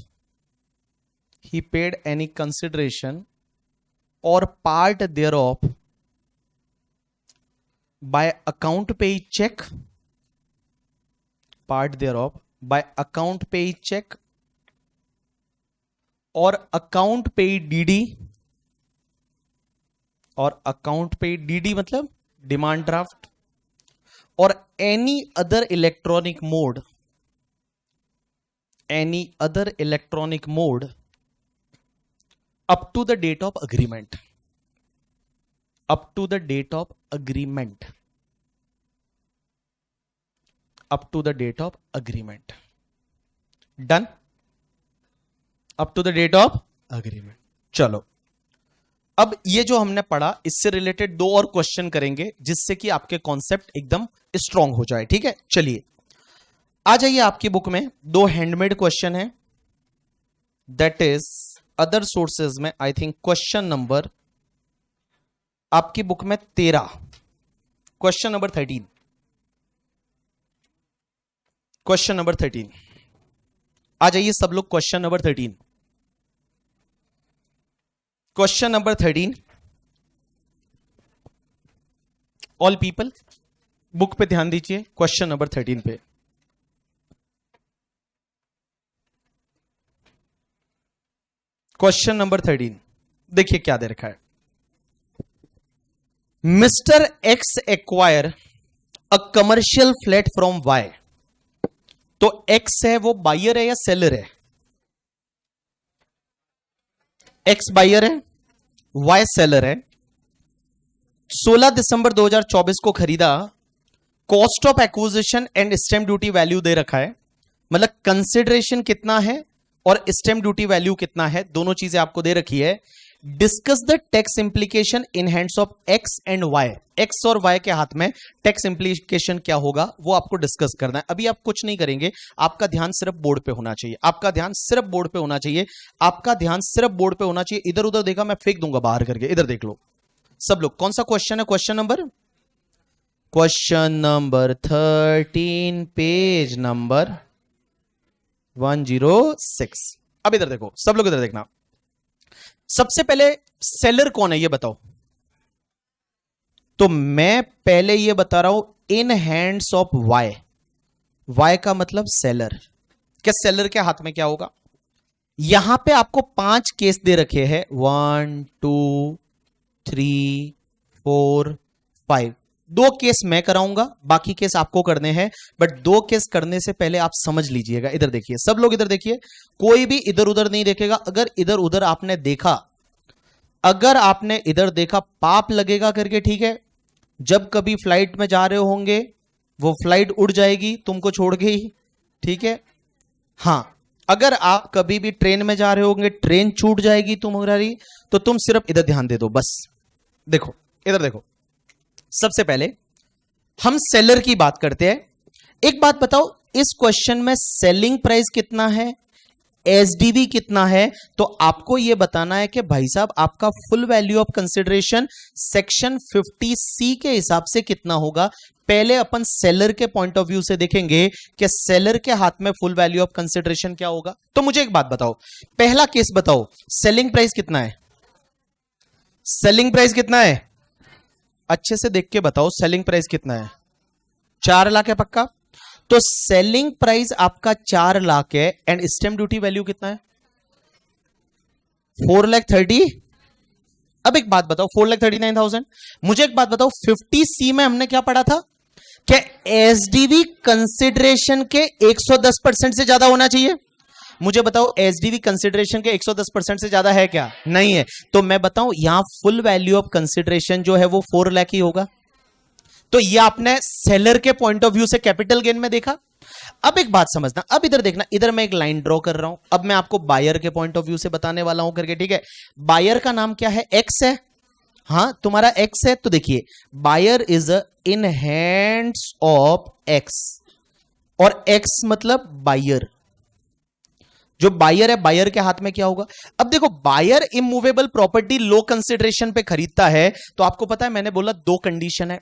by account pay check, or account pay DD, मतलब demand draft, और any other electronic mode up to the date of agreement, done, up to the date of agreement. चलो अब ये जो हमने पढ़ा इससे related 2 और क्वेश्चन करेंगे जिससे कि आपके कॉन्सेप्ट एकदम स्ट्रांग हो जाए, ठीक है। चलिए आ जाइए, आपकी बुक में 2 हैंडमेड क्वेश्चन है, दैट इज अदर सोर्सेज में आई थिंक क्वेश्चन नंबर आपकी बुक में 13, क्वेश्चन नंबर 13, आ जाइए सब लोग, question number 13, all people book पे ध्यान दीजिए, क्वेश्चन नंबर 13 पे। क्वेश्चन नंबर 13 देखिए क्या दे रखा है। Mister X acquire a commercial flat from Y. तो एक्स है वो बायर है या सेलर है? एक्स बायर है, वाई सेलर है। 16 दिसंबर 2024 को खरीदा। Cost of acquisition and stamp duty value दे रखा है, मतलब कंसिडरेशन कितना है और स्टैंप ड्यूटी वैल्यू कितना है, दोनों चीजें आपको दे रखी है। Discuss the tax implication in hands of X and Y. X और वाई के हाथ में टैक्स इंप्लीकेशन क्या होगा वो आपको डिस्कस करना है। अभी आप कुछ नहीं करेंगे, आपका ध्यान सिर्फ बोर्ड पे होना चाहिए, आपका ध्यान सिर्फ बोर्ड पे होना चाहिए, आपका ध्यान सिर्फ बोर्ड पे होना चाहिए। इधर उधर देखा मैं फेंक दूंगा बाहर करके, इधर देख लो सब लोग। कौन सा क्वेश्चन है? Question number 13, page number 106। अब इधर देखो सब लोग, इधर देखना। सबसे पहले सेलर कौन है ये बताओ। तो मैं पहले ये बता रहा हूं, in hands of Y. Y का मतलब सेलर। क्या सेलर के हाथ में क्या होगा? यहां पे आपको 5 केस दे रखे हैं, 1 2 3 4 5। दो केस मैं कराऊंगा, बाकी केस आपको करने हैं, बट दो केस करने से पहले आप समझ लीजिएगा। इधर देखिए, सब लोग इधर देखिए, कोई भी इधर उधर नहीं देखेगा। अगर इधर उधर आपने देखा, अगर आपने इधर देखा, पाप लगेगा करके, ठीक है। जब कभी फ्लाइट में जा रहे होंगे, वो फ्लाइट उड़ जाएगी तुमको छोड़ के ही, ठीक है। हां, अगर आप कभी भी ट्रेन में जा रहे होंगे, ट्रेन छूट जाएगी तुम्हारी, तो तुम सिर्फ इधर ध्यान दे दो बस। देखो इधर देखो, सबसे पहले हम सेलर की बात करते हैं। एक बात बताओ, इस क्वेश्चन में सेलिंग प्राइस कितना है, एसडीवी कितना है, तो आपको यह बताना है कि भाई साहब आपका full value of consideration section 50C के हिसाब से कितना होगा। पहले अपन सेलर के पॉइंट ऑफ व्यू से देखेंगे कि सेलर के हाथ में फुल वैल्यू ऑफ कंसिडरेशन क्या होगा। तो मुझे एक बात बताओ, पहला केस बताओ, सेलिंग प्राइस कितना है, सेलिंग प्राइस कितना है, अच्छे से देख के बताओ, सेलिंग प्राइस कितना है, 4 लाख है पक्का। तो सेलिंग प्राइस आपका 4 लाख है, एंड स्टैंप ड्यूटी वैल्यू कितना है, 4,30,000। अब एक बात बताओ, 4,39,000। मुझे एक बात बताओ, 50C में हमने क्या पढ़ा था, क्या एसडीवी कंसिडरेशन के 110% से ज्यादा होना चाहिए। मुझे बताओ, एसडीवी कंसिडरेशन के 110% से ज्यादा है क्या, नहीं है। तो मैं बताऊं, यहां फुल वैल्यू ऑफ कंसिडरेशन जो है वो 4 लाख ही होगा। तो ये आपने सेलर के पॉइंट ऑफ व्यू से कैपिटल गेन में देखा। अब एक बात समझना, अब इधर देखना, इधर मैं एक लाइन ड्रॉ कर रहा हूं। अब मैं आपको बायर के पॉइंट ऑफ व्यू से बताने वाला हूं करके, ठीक है। बायर का नाम क्या है, एक्स है, हां तुम्हारा एक्स है। तो देखिए, buyer is in hands of X, और एक्स मतलब बायर, जो बायर है, बायर के हाथ में क्या होगा। अब देखो, buyer immovable property low consideration पे खरीदता है, तो आपको पता है मैंने बोला दो कंडीशन है।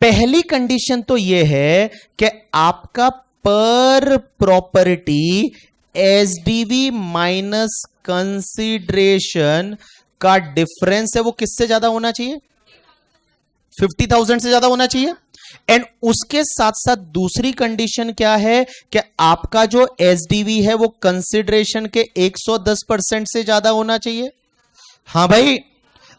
पहली कंडीशन तो यह है कि आपका पर प्रॉपर्टी एसडीवी माइनस कंसिडरेशन का डिफरेंस है वो किससे ज्यादा होना चाहिए, 50,000 से ज्यादा होना चाहिए। एंड उसके साथ साथ दूसरी कंडीशन क्या है कि आपका जो एसडीवी है वो कंसिडरेशन के 110% से ज्यादा होना चाहिए। हां भाई,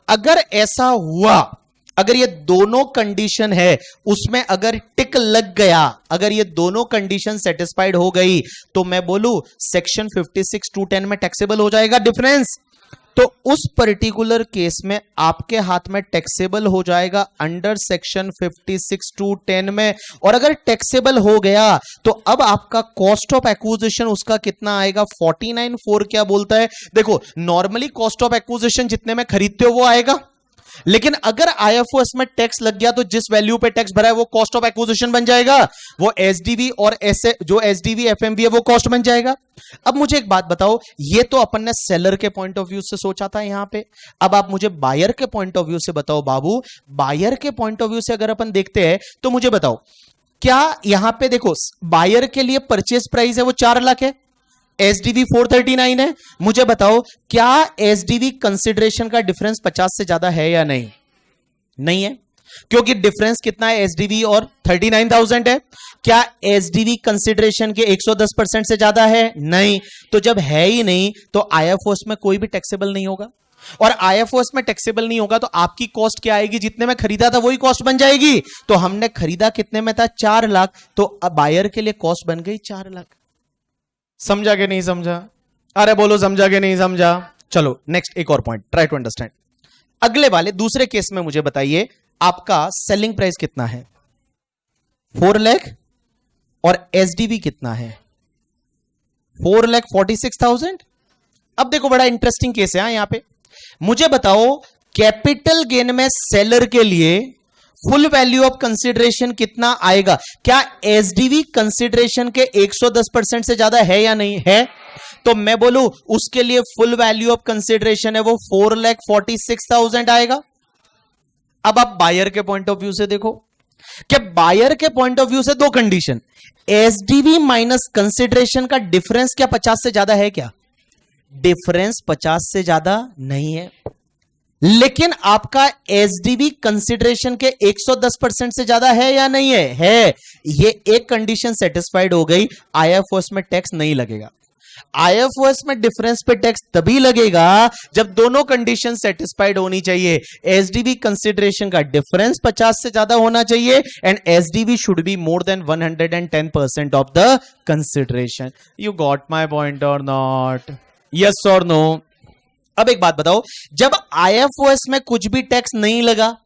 अगर ऐसा हुआ, अगर ये दोनों कंडीशन है उसमें अगर टिक लग गया, अगर ये दोनों कंडीशन सेटिस्फाइड हो गई, तो मैं बोलूं सेक्शन 56(2)(10) में टैक्सेबल हो जाएगा डिफरेंस। तो उस पर्टिकुलर केस में आपके हाथ में टैक्सेबल हो जाएगा अंडर सेक्शन 56(2)(10) में। और अगर टैक्सेबल हो गया तो अब आपका कॉस्ट ऑफ एक्विजिशन उसका कितना आएगा, 49(4) क्या बोलता है। देखो, नॉर्मली कॉस्ट ऑफ एक्विजिशन जितने में खरीदते हो वो आएगा, लेकिन अगर आईएफओएस में टैक्स लग गया तो जिस वैल्यू पे टैक्स भरा है वो कॉस्ट ऑफ एक्विजिशन बन जाएगा, वो एसडीवी और ऐसे जो एसडीवी एफएमवी है वो कॉस्ट बन जाएगा। अब मुझे एक बात बताओ, ये तो अपन ने सेलर के पॉइंट ऑफ व्यू से सोचा था यहां पे। अब आप मुझे बायर के पॉइंट ऑफ व्यू से बताओ बाबू, बायर के पॉइंट ऑफ व्यू से अगर अपन देखते हैं तो मुझे बताओ, क्या यहां पे देखो बायर के लिए परचेज प्राइस है वो 4 लाख है, एसडीवी 439 है। मुझे बताओ, क्या एसडीवी कंसिडरेशन का डिफरेंस 50 से ज्यादा है या नहीं, नहीं है, क्योंकि डिफरेंस कितना है, एसडीवी और 39,000 है। क्या एसडीवी कंसिडरेशन के 110% से ज्यादा है, नहीं। तो जब है ही नहीं तो आईएफओएस में कोई भी टैक्सेबल नहीं होगा, और आईएफओएस में टैक्सेबल नहीं होगा तो आपकी कॉस्ट क्या आएगी, जितने में खरीदा था वही कॉस्ट बन जाएगी। तो हमने खरीदा कितने में था, 4 लाख, तो अब बायर के लिए कॉस्ट बन गई 4 लाख। समझा कि नहीं समझा, अरे बोलो समझा कि नहीं समझा। चलो नेक्स्ट एक और पॉइंट, ट्राई टू अंडरस्टैंड। अगले वाले दूसरे केस में मुझे बताइए आपका सेलिंग प्राइस कितना है, 4 लाख, और एसडीवी कितना है, 4,46,000। अब देखो, बड़ा इंटरेस्टिंग केस है यहां पे। मुझे बताओ, कैपिटल गेन में सेलर के लिए फुल वैल्यू ऑफ कंसिडरेशन कितना आएगा। क्या एसडीवी कंसिडरेशन के 110% से ज्यादा है या नहीं है, तो मैं बोलूं उसके लिए फुल वैल्यू ऑफ कंसिडरेशन है वो 4,46,000 आएगा। अब आप बायर के पॉइंट ऑफ व्यू से देखो, कि बायर के पॉइंट ऑफ व्यू से दो कंडीशन, एसडीवी माइनस कंसिडरेशन का डिफरेंस क्या 50 से ज्यादा है क्या, डिफरेंस 50 से ज्यादा नहीं है, लेकिन आपका एसडीवी कंसिडरेशन के 110% से ज्यादा है या नहीं है, है। ये एक कंडीशन सेटिस्फाइड हो गई, आईएफओएस में टैक्स नहीं लगेगा। आईएफओएस में डिफरेंस पे टैक्स तभी लगेगा जब दोनों कंडीशन सेटिस्फाइड होनी चाहिए। एसडीवी कंसिडरेशन का डिफरेंस 50 से ज्यादा होना चाहिए and SDV should be more than 110% of the consideration. You got my point और नॉट? यस और नो? अब एक बात बताओ, जब आईएफओएस में कुछ भी टैक्स नहीं लगा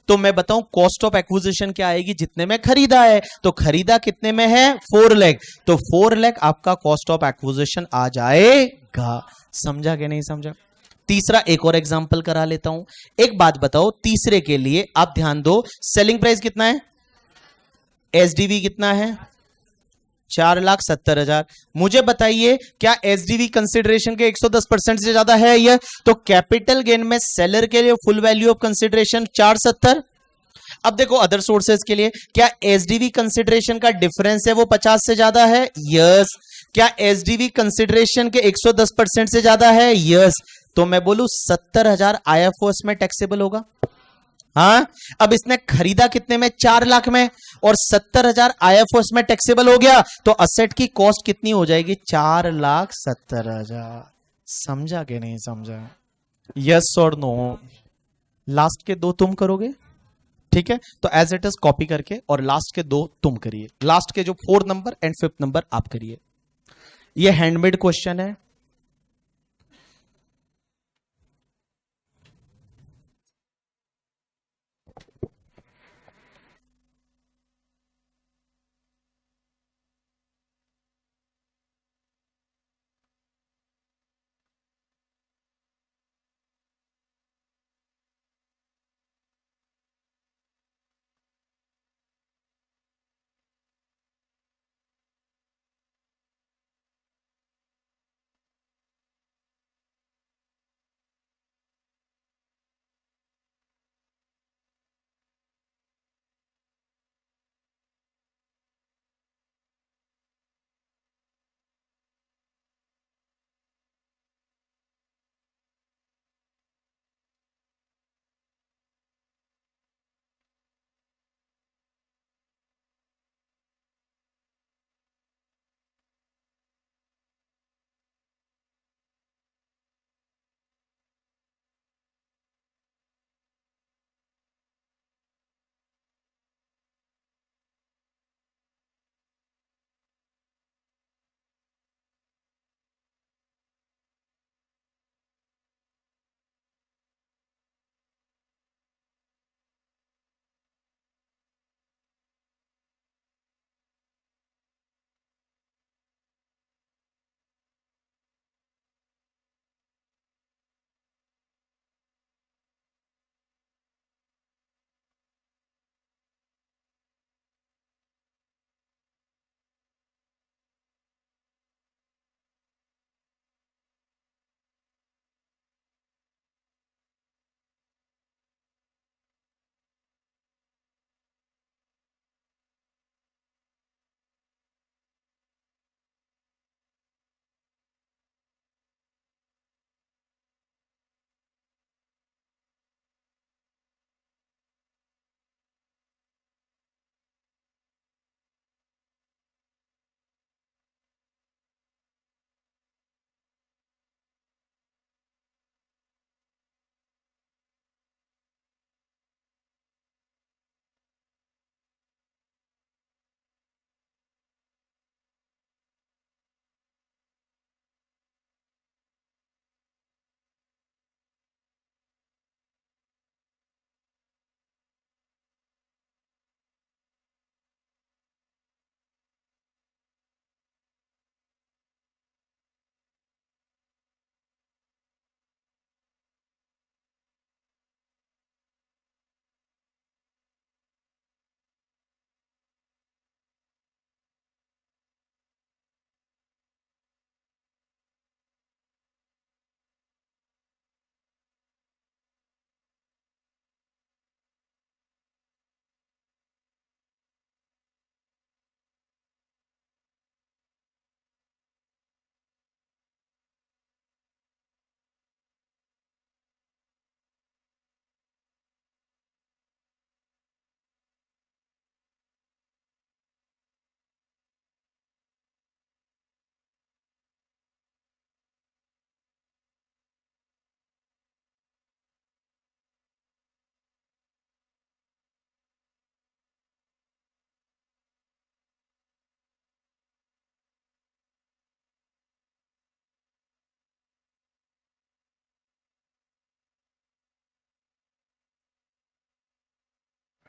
तो मैं बताऊं कॉस्ट ऑफ एक्विजिशन क्या आएगी? जितने में खरीदा है, तो खरीदा कितने में है? 4 लाख, तो 4 लाख आपका कॉस्ट ऑफ एक्विजिशन आ जाएगा। समझा कि नहीं समझा? तीसरा एक और एग्जांपल करा लेता हूं। एक बात बताओ, तीसरे के लिए आप ध्यान दो, सेलिंग प्राइस कितना है? एसडीवी कितना है? 4,70,000। मुझे बताइए क्या एसडीवी कंसिडरेशन के 110% से ज्यादा है यह? तो कैपिटल गेन में सेलर के लिए फुल वैल्यू ऑफ कंसिडरेशन 470। अब देखो अदर सोर्सेज के लिए, क्या एसडीवी कंसिडरेशन का डिफरेंस है वो 50 से ज्यादा है? यस। क्या एसडीवी कंसिडरेशन के 110% से ज्यादा है? यस। तो मैं बोलूं 70,000 आईएफओएस में टैक्सेबल होगा। हाँ, अब इसने खरीदा कितने में? 4 लाख में, और 70,000 आईएफओएस में टैक्सेबल हो गया, तो असेट की कॉस्ट कितनी हो जाएगी? 4,70,000। समझा कि नहीं समझा? यस और नो? लास्ट के दो तुम करोगे, ठीक है? तो एज इट इज कॉपी करके और लास्ट के दो तुम करिए। लास्ट के जो 4 नंबर एंड 5th नंबर आप करिए। ये हैंडमेड क्वेश्चन है।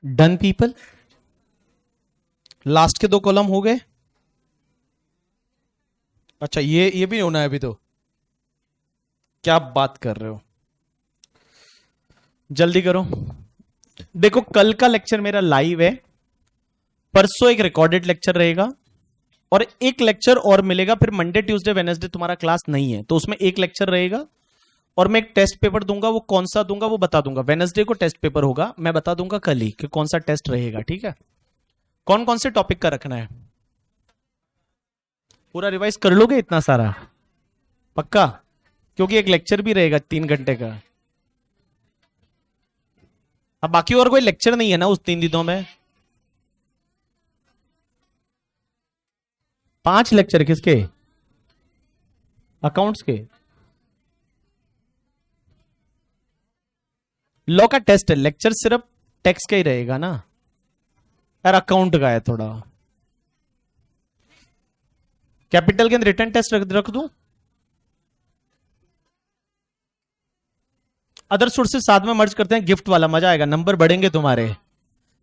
डन पीपल, लास्ट के 2 कॉलम हो गए। अच्छा ये भी होना है अभी, तो क्या बात कर रहे हो, जल्दी करो। देखो कल का लेक्चर मेरा लाइव है, परसों एक रिकॉर्डेड लेक्चर रहेगा और एक लेक्चर और मिलेगा, फिर मंडे ट्यूसडे वेडनेसडे तुम्हारा क्लास नहीं है, तो उसमें एक लेक्चर रहेगा और मैं एक टेस्ट पेपर दूंगा। वो कौन सा दूंगा वो बता दूंगा। वेडनेसडे को टेस्ट पेपर होगा, मैं बता दूंगा कल ही कि कौन सा टेस्ट रहेगा, ठीक है। कौन कौन से टॉपिक का रखना है, पूरा रिवाइज कर लोगे इतना सारा, पक्का? क्योंकि एक लेक्चर भी रहेगा 3 घंटे का। अब बाकी और कोई लेक्चर नहीं है ना उस 3 दिनों में। 5 लेक्चर किसके? अकाउंट्स के। लॉ का टेस्ट है, लेक्चर सिर्फ टैक्स का ही रहेगा ना यार, अकाउंट का है थोड़ा। कैपिटल के रिटर्न टेस्ट रख दूं, अदर सोर्सेज साथ में मर्ज करते हैं, गिफ्ट वाला मजा आएगा, नंबर बढ़ेंगे तुम्हारे,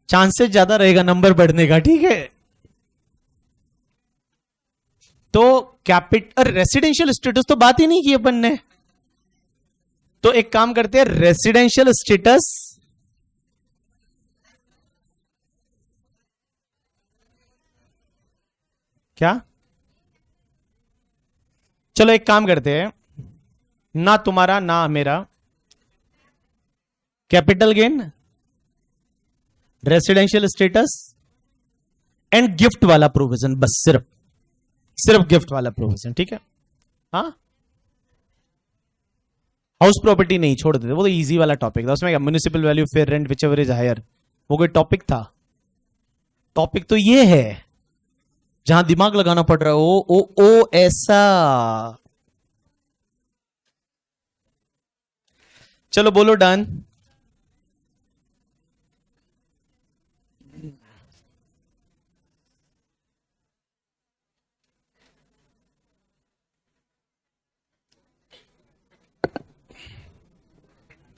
चांसेस ज्यादा रहेगा नंबर बढ़ने का, ठीक है। तो कैपिटल रेसिडेंशियल स्टेटस तो बात ही नहीं की अपन ने, तो एक काम करते हैं, रेसिडेंशियल स्टेटस क्या, चलो एक काम करते हैं, ना तुम्हारा ना मेरा, capital gain, residential status and gift वाला प्रोविजन, बस सिर्फ गिफ्ट वाला प्रोविजन, ठीक है। हाँ हाउस प्रॉपर्टी नहीं, छोड़ देते, वो तो इजी वाला टॉपिक था, उसमें क्या municipal value, fair rent, whichever is higher, वो कोई टॉपिक था? टॉपिक तो ये है जहां दिमाग लगाना पड़ रहा है। ओ ऐसा, चलो बोलो डन।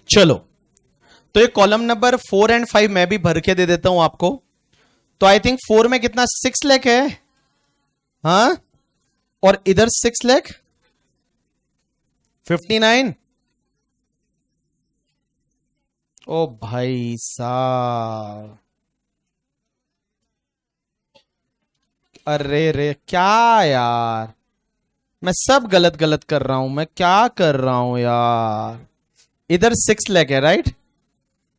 चलो तो ये कॉलम नंबर 4 एंड 5 मैं भी भर के दे देता हूं आपको। तो आई थिंक 4 में कितना 6 लाख है, हाँ, और इधर 6 लाख 59। ओ भाई साहब, अरे रे क्या यार, मैं सब गलत कर रहा हूं, मैं क्या कर रहा हूं यार। इधर 6 लाख है राइट,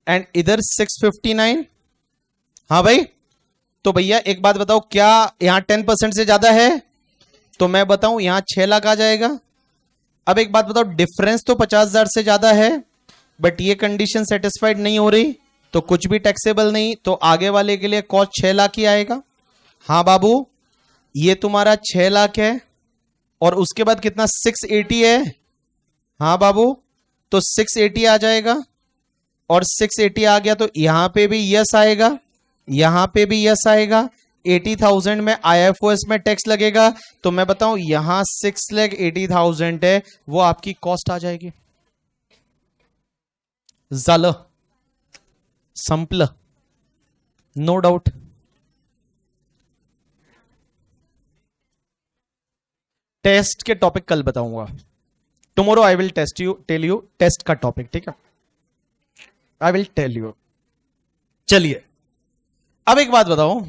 एंड इधर 659। हाँ भाई, तो भैया एक बात बताओ, क्या यहां 10% से ज्यादा है? तो मैं बताऊं यहां 6 लाख आ जाएगा। अब एक बात बताओ, डिफरेंस तो 50,000 से ज्यादा है, बट ये कंडीशन सेटिस्फाइड नहीं हो रही, तो कुछ भी टैक्सेबल नहीं, तो आगे वाले के लिए कॉस्ट 6 लाख ही आएगा। हाँ बाबू, ये तुम्हारा 6 लाख है, और उसके बाद कितना 680 है। हाँ बाबू, तो 680 आ जाएगा, और 680 आ गया तो यहां पे भी यस आएगा, यहां पे भी यस आएगा। 80,000 में IFOS में टैक्स लगेगा, तो मैं बताऊं यहां 6,80,000 है, वो आपकी कॉस्ट आ जाएगी। झालं संपलं, नो डाउट। टेस्ट के टॉपिक कल बताऊंगा, tomorrow I will tell you test का टॉपिक, ठीक है, आई विल टेल यू। चलिए अब एक बात बताओ,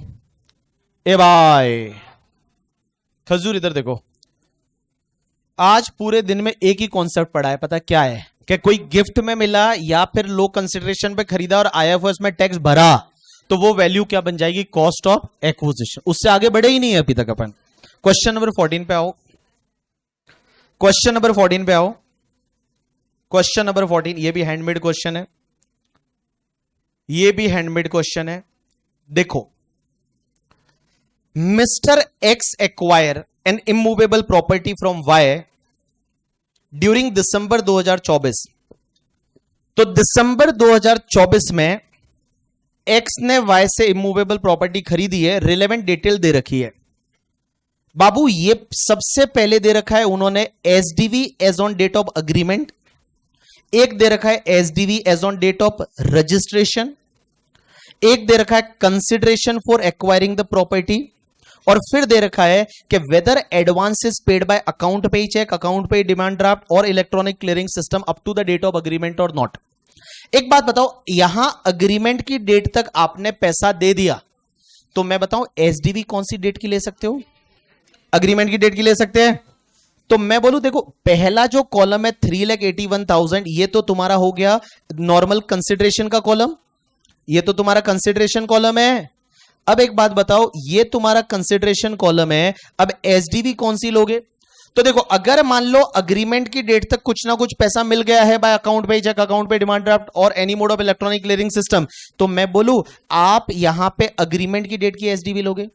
ए भाई खजूर इधर देखो, आज पूरे दिन में एक ही कॉन्सेप्ट पढ़ा है, पता क्या है? कि कोई गिफ्ट में मिला या फिर लो कंसिडरेशन पे खरीदा और IFOS में टैक्स भरा, तो वो वैल्यू क्या बन जाएगी? Cost of acquisition. उससे आगे बढ़े ही नहीं है अभी तक अपन। क्वेश्चन नंबर 14 पे आओ, क्वेश्चन नंबर 14 पे आओ, क्वेश्चन नंबर 14। ये भी हैंडमेड क्वेश्चन है, ये भी हैंडमेड क्वेश्चन है। देखो, mister X acquire an immovable property from Y during December 2024। तो दिसंबर 2024 में एक्स ने वाई से इमूवेबल प्रॉपर्टी खरीदी है, रिलेवेंट डिटेल दे रखी है। बाबू ये सबसे पहले दे रखा है उन्होंने SDV as on date of agreement, एक दे रखा है SDV as on date of registration, एक दे रखा है consideration for acquiring the property, और फिर दे रखा है कि whether advance is paid by account payee cheque, account payee demand draft और electronic clearing system up to the date of agreement और नॉट। एक बात बताओ, यहां अग्रीमेंट की डेट तक आपने पैसा दे दिया, तो मैं बताऊं एसडीवी कौन सी डेट की ले सकते हो? अग्रीमेंट की डेट की ले सकते हैं। तो मैं बोलूं देखो, पहला जो कॉलम है 3,81,000, ये तो तुम्हारा हो गया नॉर्मल कंसिडरेशन का कॉलम, ये तो तुम्हारा कंसिडरेशन कॉलम है। अब एक बात बताओ, ये तुम्हारा कंसिडरेशन कॉलम है, अब एसडीवी कौन सी लोगे? तो देखो, अगर मान लो अग्रीमेंट की डेट तक कुछ ना कुछ पैसा मिल गया है bye account payee cheque, account payee demand draft और any mode of electronic clearing system, तो मैं बोलूं आप यहां पे अग्रीमेंट की डेट की एसडीवी लोगे।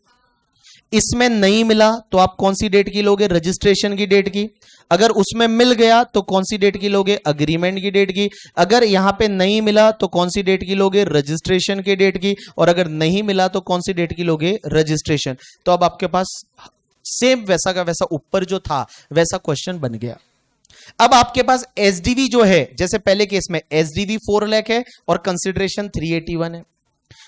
इसमें नहीं मिला तो आप कौन सी डेट की लोगे? रजिस्ट्रेशन की डेट की। अगर उसमें मिल गया तो कौन सी डेट की लोगे? अग्रीमेंट की डेट की। अगर यहां पे नहीं मिला तो कौन सी डेट की लोगे? रजिस्ट्रेशन की डेट की। और अगर नहीं मिला तो कौन सी डेट की लोगे? रजिस्ट्रेशन। तो अब आपके पास सेम वैसा का वैसा ऊपर जो था वैसा क्वेश्चन बन गया। अब आपके पास एसडीवी जो है, जैसे पहले केस में एसडीवी 4 लाख है और कंसिडरेशन 381 है,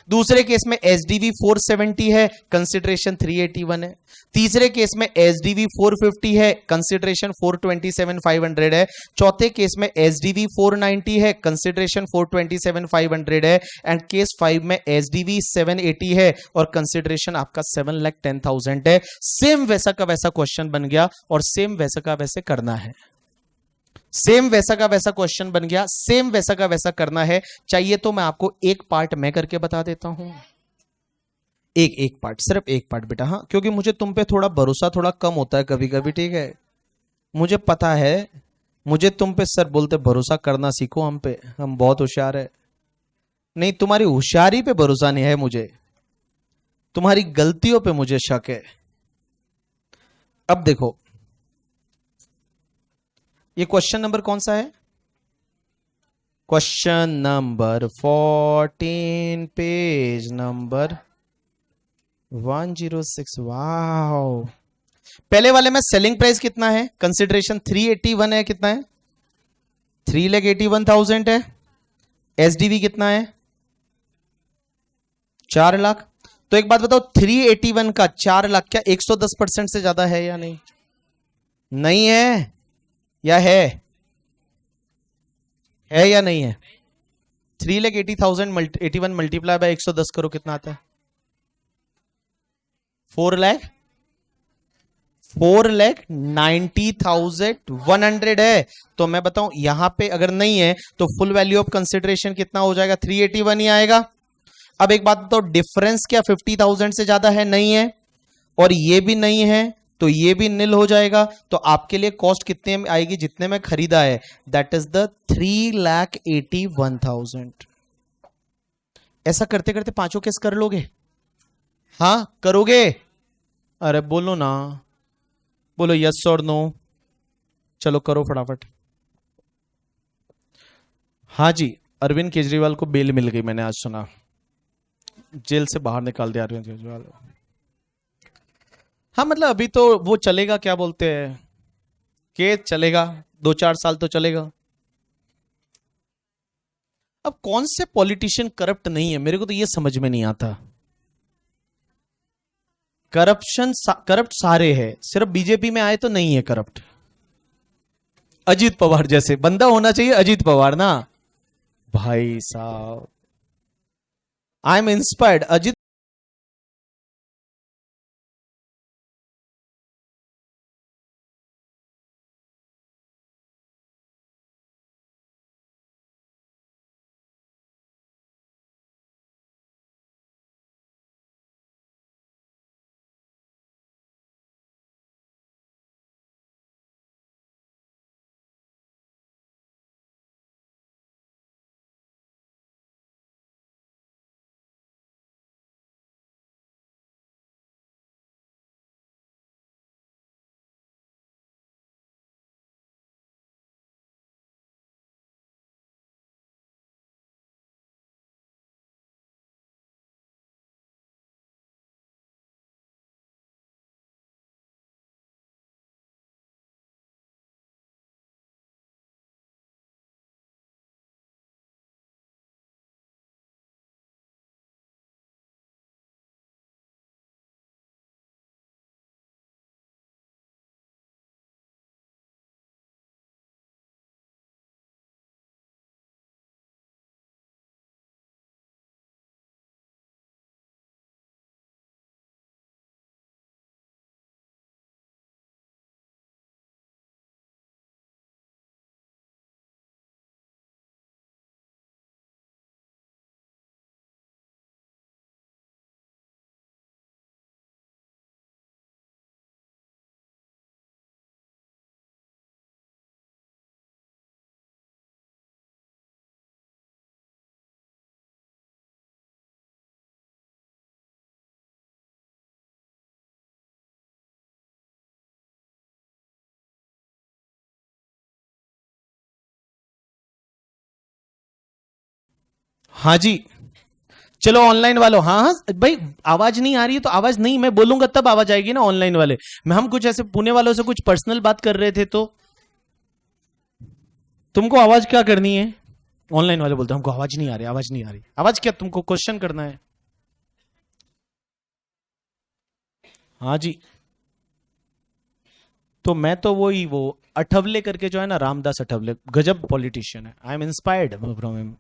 दूसरे केस में एसडीवी 470 है, कंसिडरेशन 381 है, तीसरे केस में एसडीवी 450 है, कंसिडरेशन 427,500 है, चौथे केस में एसडीवी 490 है, कंसिडरेशन 427,500 है, एंड केस 5 में एसडीवी 780 है और कंसिडरेशन आपका 7,10,000 है। सेम वैसा का वैसा क्वेश्चन बन गया और सेम वैसा का वैसे करना है। सेम वैसा का वैसा क्वेश्चन बन गया, सेम वैसा का वैसा करना है। चाहिए तो मैं आपको एक पार्ट मैं करके बता देता हूं, एक पार्ट, सिर्फ एक पार्ट बेटा। हाँ, क्योंकि मुझे तुम पे थोड़ा भरोसा थोड़ा कम होता है कभी कभी, ठीक है? मुझे पता है, मुझे तुम पे सर बोलते भरोसा करना सीखो, हम पे, हम बहुत होशियार है। नहीं, तुम्हारी होशियारी पे भरोसा नहीं है मुझे, तुम्हारी गलतियों पे मुझे शक है। अब देखो, ये क्वेश्चन नंबर कौन सा है? Question number 14, page number 106। Wow, पहले वाले में सेलिंग प्राइस कितना है? कंसिडरेशन 381 है, कितना है? 3,81,000 है। एसडीवी कितना है? 4 लाख। तो एक बात बताओ, 381 का 4 लाख क्या 110% से ज्यादा है या नहीं? नहीं है या है या नहीं है? 3,80,081 मल्टीप्लाई बाय 110 करो, कितना आता है? 4,90,100 है। तो मैं बताऊं यहां पे अगर नहीं है तो फुल वैल्यू ऑफ कंसिडरेशन कितना हो जाएगा? 381 ही आएगा। अब एक बात बताओ, डिफरेंस क्या 50,000 से ज्यादा है? नहीं है। और ये भी नहीं है तो ये भी नील हो जाएगा। तो आपके लिए कॉस्ट कितने में आएगी? जितने में खरीदा है, दैट इज द 3,81,000। ऐसा करते करते पांचों केस कर लोगे? हाँ करोगे? अरे बोलो ना, बोलो यस और नो। चलो करो फटाफट। हाँ जी, अरविंद केजरीवाल को बेल मिल गई, मैंने आज सुना, जेल से बाहर निकाल दिया अरविंद केजरीवाल। हाँ मतलब अभी तो वो चलेगा, क्या बोलते हैं, केस चलेगा 2-4 साल तो चलेगा। अब कौन से पॉलिटिशियन करप्ट नहीं है, मेरे को तो ये समझ में नहीं आता। करप्ट सारे हैं, सिर्फ बीजेपी में आए तो नहीं है करप्ट। अजीत पवार जैसे बंदा होना चाहिए, अजीत पवार ना भाई साहब। I am inspired. अजीत हाँ जी। चलो ऑनलाइन वालों, हाँ हाँ भाई, आवाज नहीं आ रही है तो आवाज नहीं, मैं बोलूंगा तब आवाज आएगी ना ऑनलाइन वाले। मैं हम कुछ ऐसे पुणे वालों से कुछ पर्सनल बात कर रहे थे, तो तुमको आवाज क्या करनी है? ऑनलाइन वाले बोलते हैं हमको आवाज नहीं आ रही, आवाज नहीं आ रही। आवाज क्या, तुमको क्वेश्चन करना है? हाँ जी। तो मैं तो वो अठवले करके जो है ना, रामदास अठवले, गजब पॉलिटिशियन है। I am inspired from him.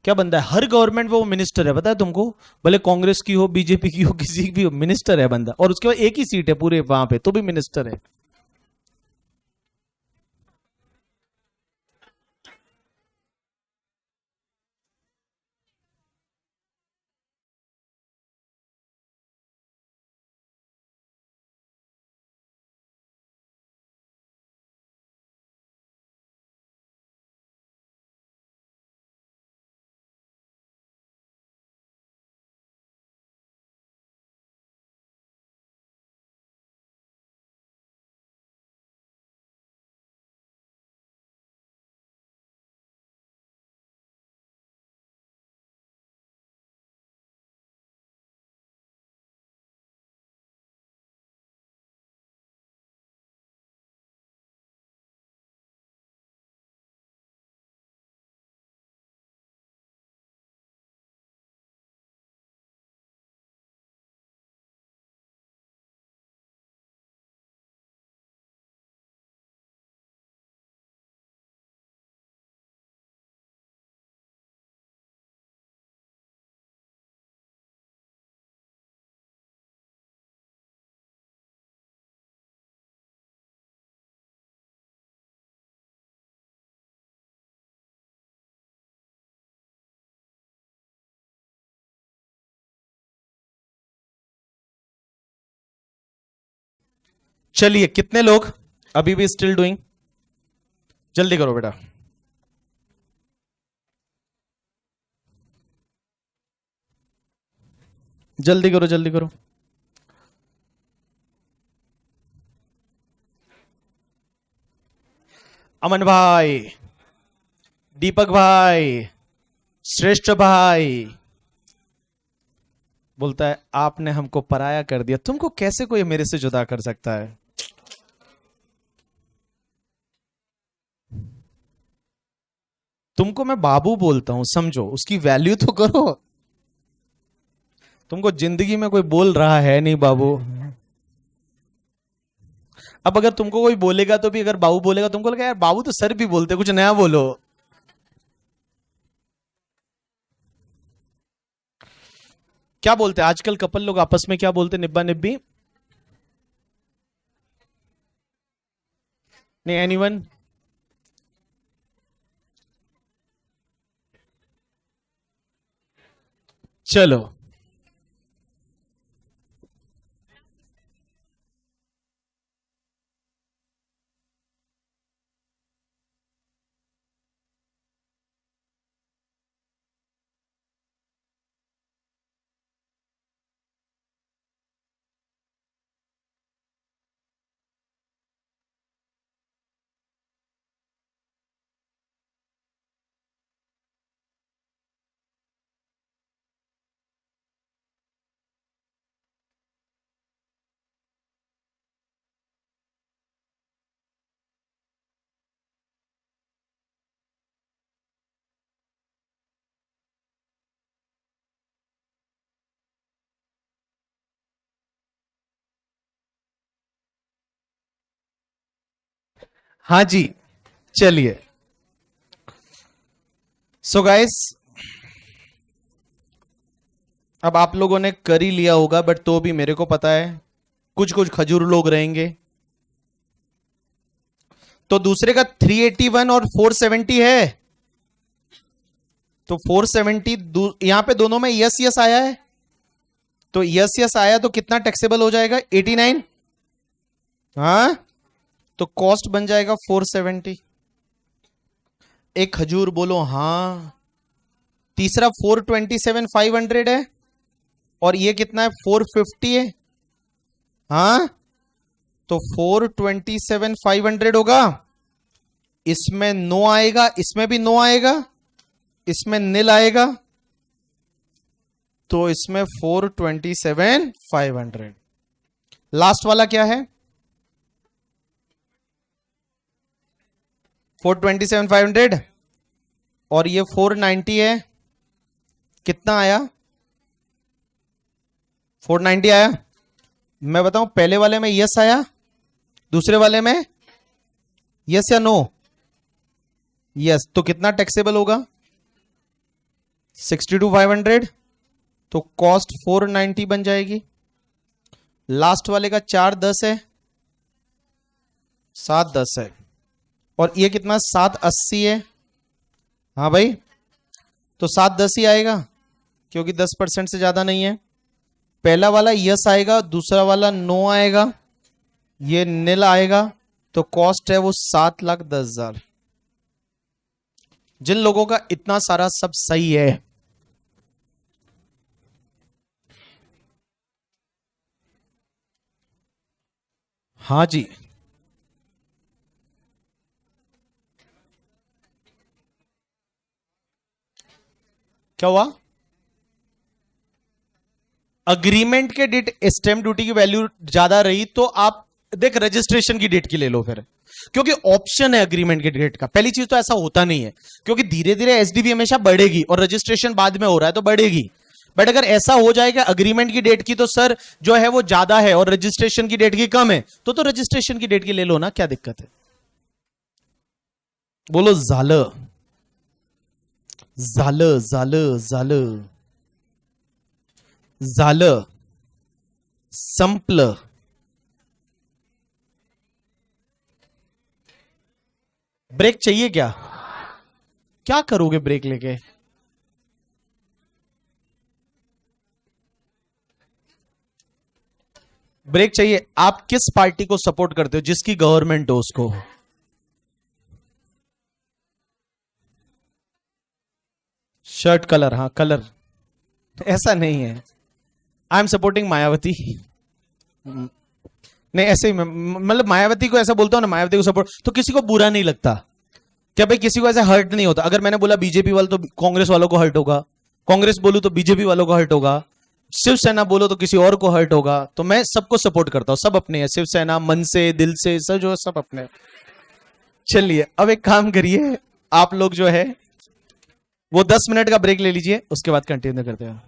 क्या बंदा है, हर गवर्नमेंट में वो मिनिस्टर है, पता है तुमको? भले कांग्रेस की हो, बीजेपी की हो, किसी की भी हो, मिनिस्टर है बंदा। और उसके बाद एक ही सीट है पूरे वहां पे, तो भी मिनिस्टर है। चलिए, कितने लोग अभी भी स्टिल डूइंग? जल्दी करो बेटा। जल्दी करो, जल्दी करो। अमन भाई, दीपक भाई, श्रेष्ठ भाई बोलता है आपने हमको पराया कर दिया। तुमको कैसे कोई मेरे से जुदा कर सकता है? तुमको मैं बाबू बोलता हूं, समझो, उसकी वैल्यू तो करो। तुमको जिंदगी में कोई बोल रहा है नहीं बाबू। अब अगर तुमको कोई बोलेगा तो भी, अगर बाबू बोलेगा, तुमको लगा यार बाबू तो सर भी बोलते, कुछ नया बोलो। क्या बोलते हैं आजकल कपल लोग आपस में, क्या बोलते? निब्बा निब्बी? नहीं, एनीवन? चलो। हाँ जी। चलिए, सो गाइस, अब आप लोगों ने कर ही लिया होगा, बट तो भी मेरे को पता है कुछ कुछ खजूर लोग रहेंगे। तो दूसरे का 381 और 470 है, तो 470 यहां पे दोनों में यस यस आया है, तो यस यस आया तो कितना टैक्सेबल हो जाएगा? 89। हाँ, तो कॉस्ट बन जाएगा 470। एक खजूर बोलो हाँ। तीसरा 427 500 है, और ये कितना है? 450 है। हाँ, तो 427 500 होगा। इसमें नो आएगा, इसमें भी नो आएगा, इसमें नील आएगा तो इसमें 427,500। लास्ट वाला क्या है? 427,500 और ये 490 है। कितना आया? 490 आया। मैं बताऊं, पहले वाले में यस आया, दूसरे वाले में यस या नो? यस। तो कितना टैक्सेबल होगा? 62,500। तो कॉस्ट 490 बन जाएगी। लास्ट वाले का 410 है, 710 है, और ये कितना? 780 है। हाँ भाई, तो 710 ही आएगा क्योंकि 10% से ज्यादा नहीं है। पहला वाला यस आएगा, दूसरा वाला नो आएगा, ये नील आएगा, तो कॉस्ट है वो 7,10,000। जिन लोगों का इतना सारा सब सही है, हाँ जी, क्या हुआ? अग्रीमेंट के डेट स्टैंप ड्यूटी की वैल्यू ज्यादा रही तो आप देख रजिस्ट्रेशन की डेट की ले लो फिर, क्योंकि ऑप्शन है अग्रीमेंट के डेट का। पहली चीज तो ऐसा होता नहीं है, क्योंकि धीरे धीरे एसडीवी हमेशा बढ़ेगी और रजिस्ट्रेशन बाद में हो रहा है तो बढ़ेगी। बट अगर ऐसा हो जाए कि अग्रीमेंट की डेट की तो सर जो है वो ज्यादा है और रजिस्ट्रेशन की डेट की कम है, तो रजिस्ट्रेशन की डेट की ले लो ना, क्या दिक्कत है? बोलो झालं, झालं, झालं, झालं, झालं, संपलं। ब्रेक चाहिए क्या? क्या करोगे ब्रेक लेके? ब्रेक चाहिए। आप किस पार्टी को सपोर्ट करते हो? जिसकी गवर्नमेंट हो उसको। शर्ट कलर, हाँ कलर, ऐसा नहीं है। I am supporting Mayawati. नहीं ऐसे ही मतलब मायावती को ऐसा बोलता हूं ना, मायावती को सपोर्ट, तो किसी को बुरा नहीं लगता क्या भाई? किसी को ऐसा हर्ट नहीं होता। अगर मैंने बोला बीजेपी वाले तो कांग्रेस वालों को हर्ट होगा, कांग्रेस बोलूं तो बीजेपी वालों को हर्ट होगा, शिवसेना बोलो तो किसी और को हर्ट होगा। तो मैं सबको सपोर्ट करता हूं, सब अपने हैं, शिवसेना मन से दिल से सब जो है सब अपने। चलिए अब एक काम करिए, आप लोग जो है वो 10 मिनट का ब्रेक ले लीजिए, उसके बाद कंटिन्यू करते हैं।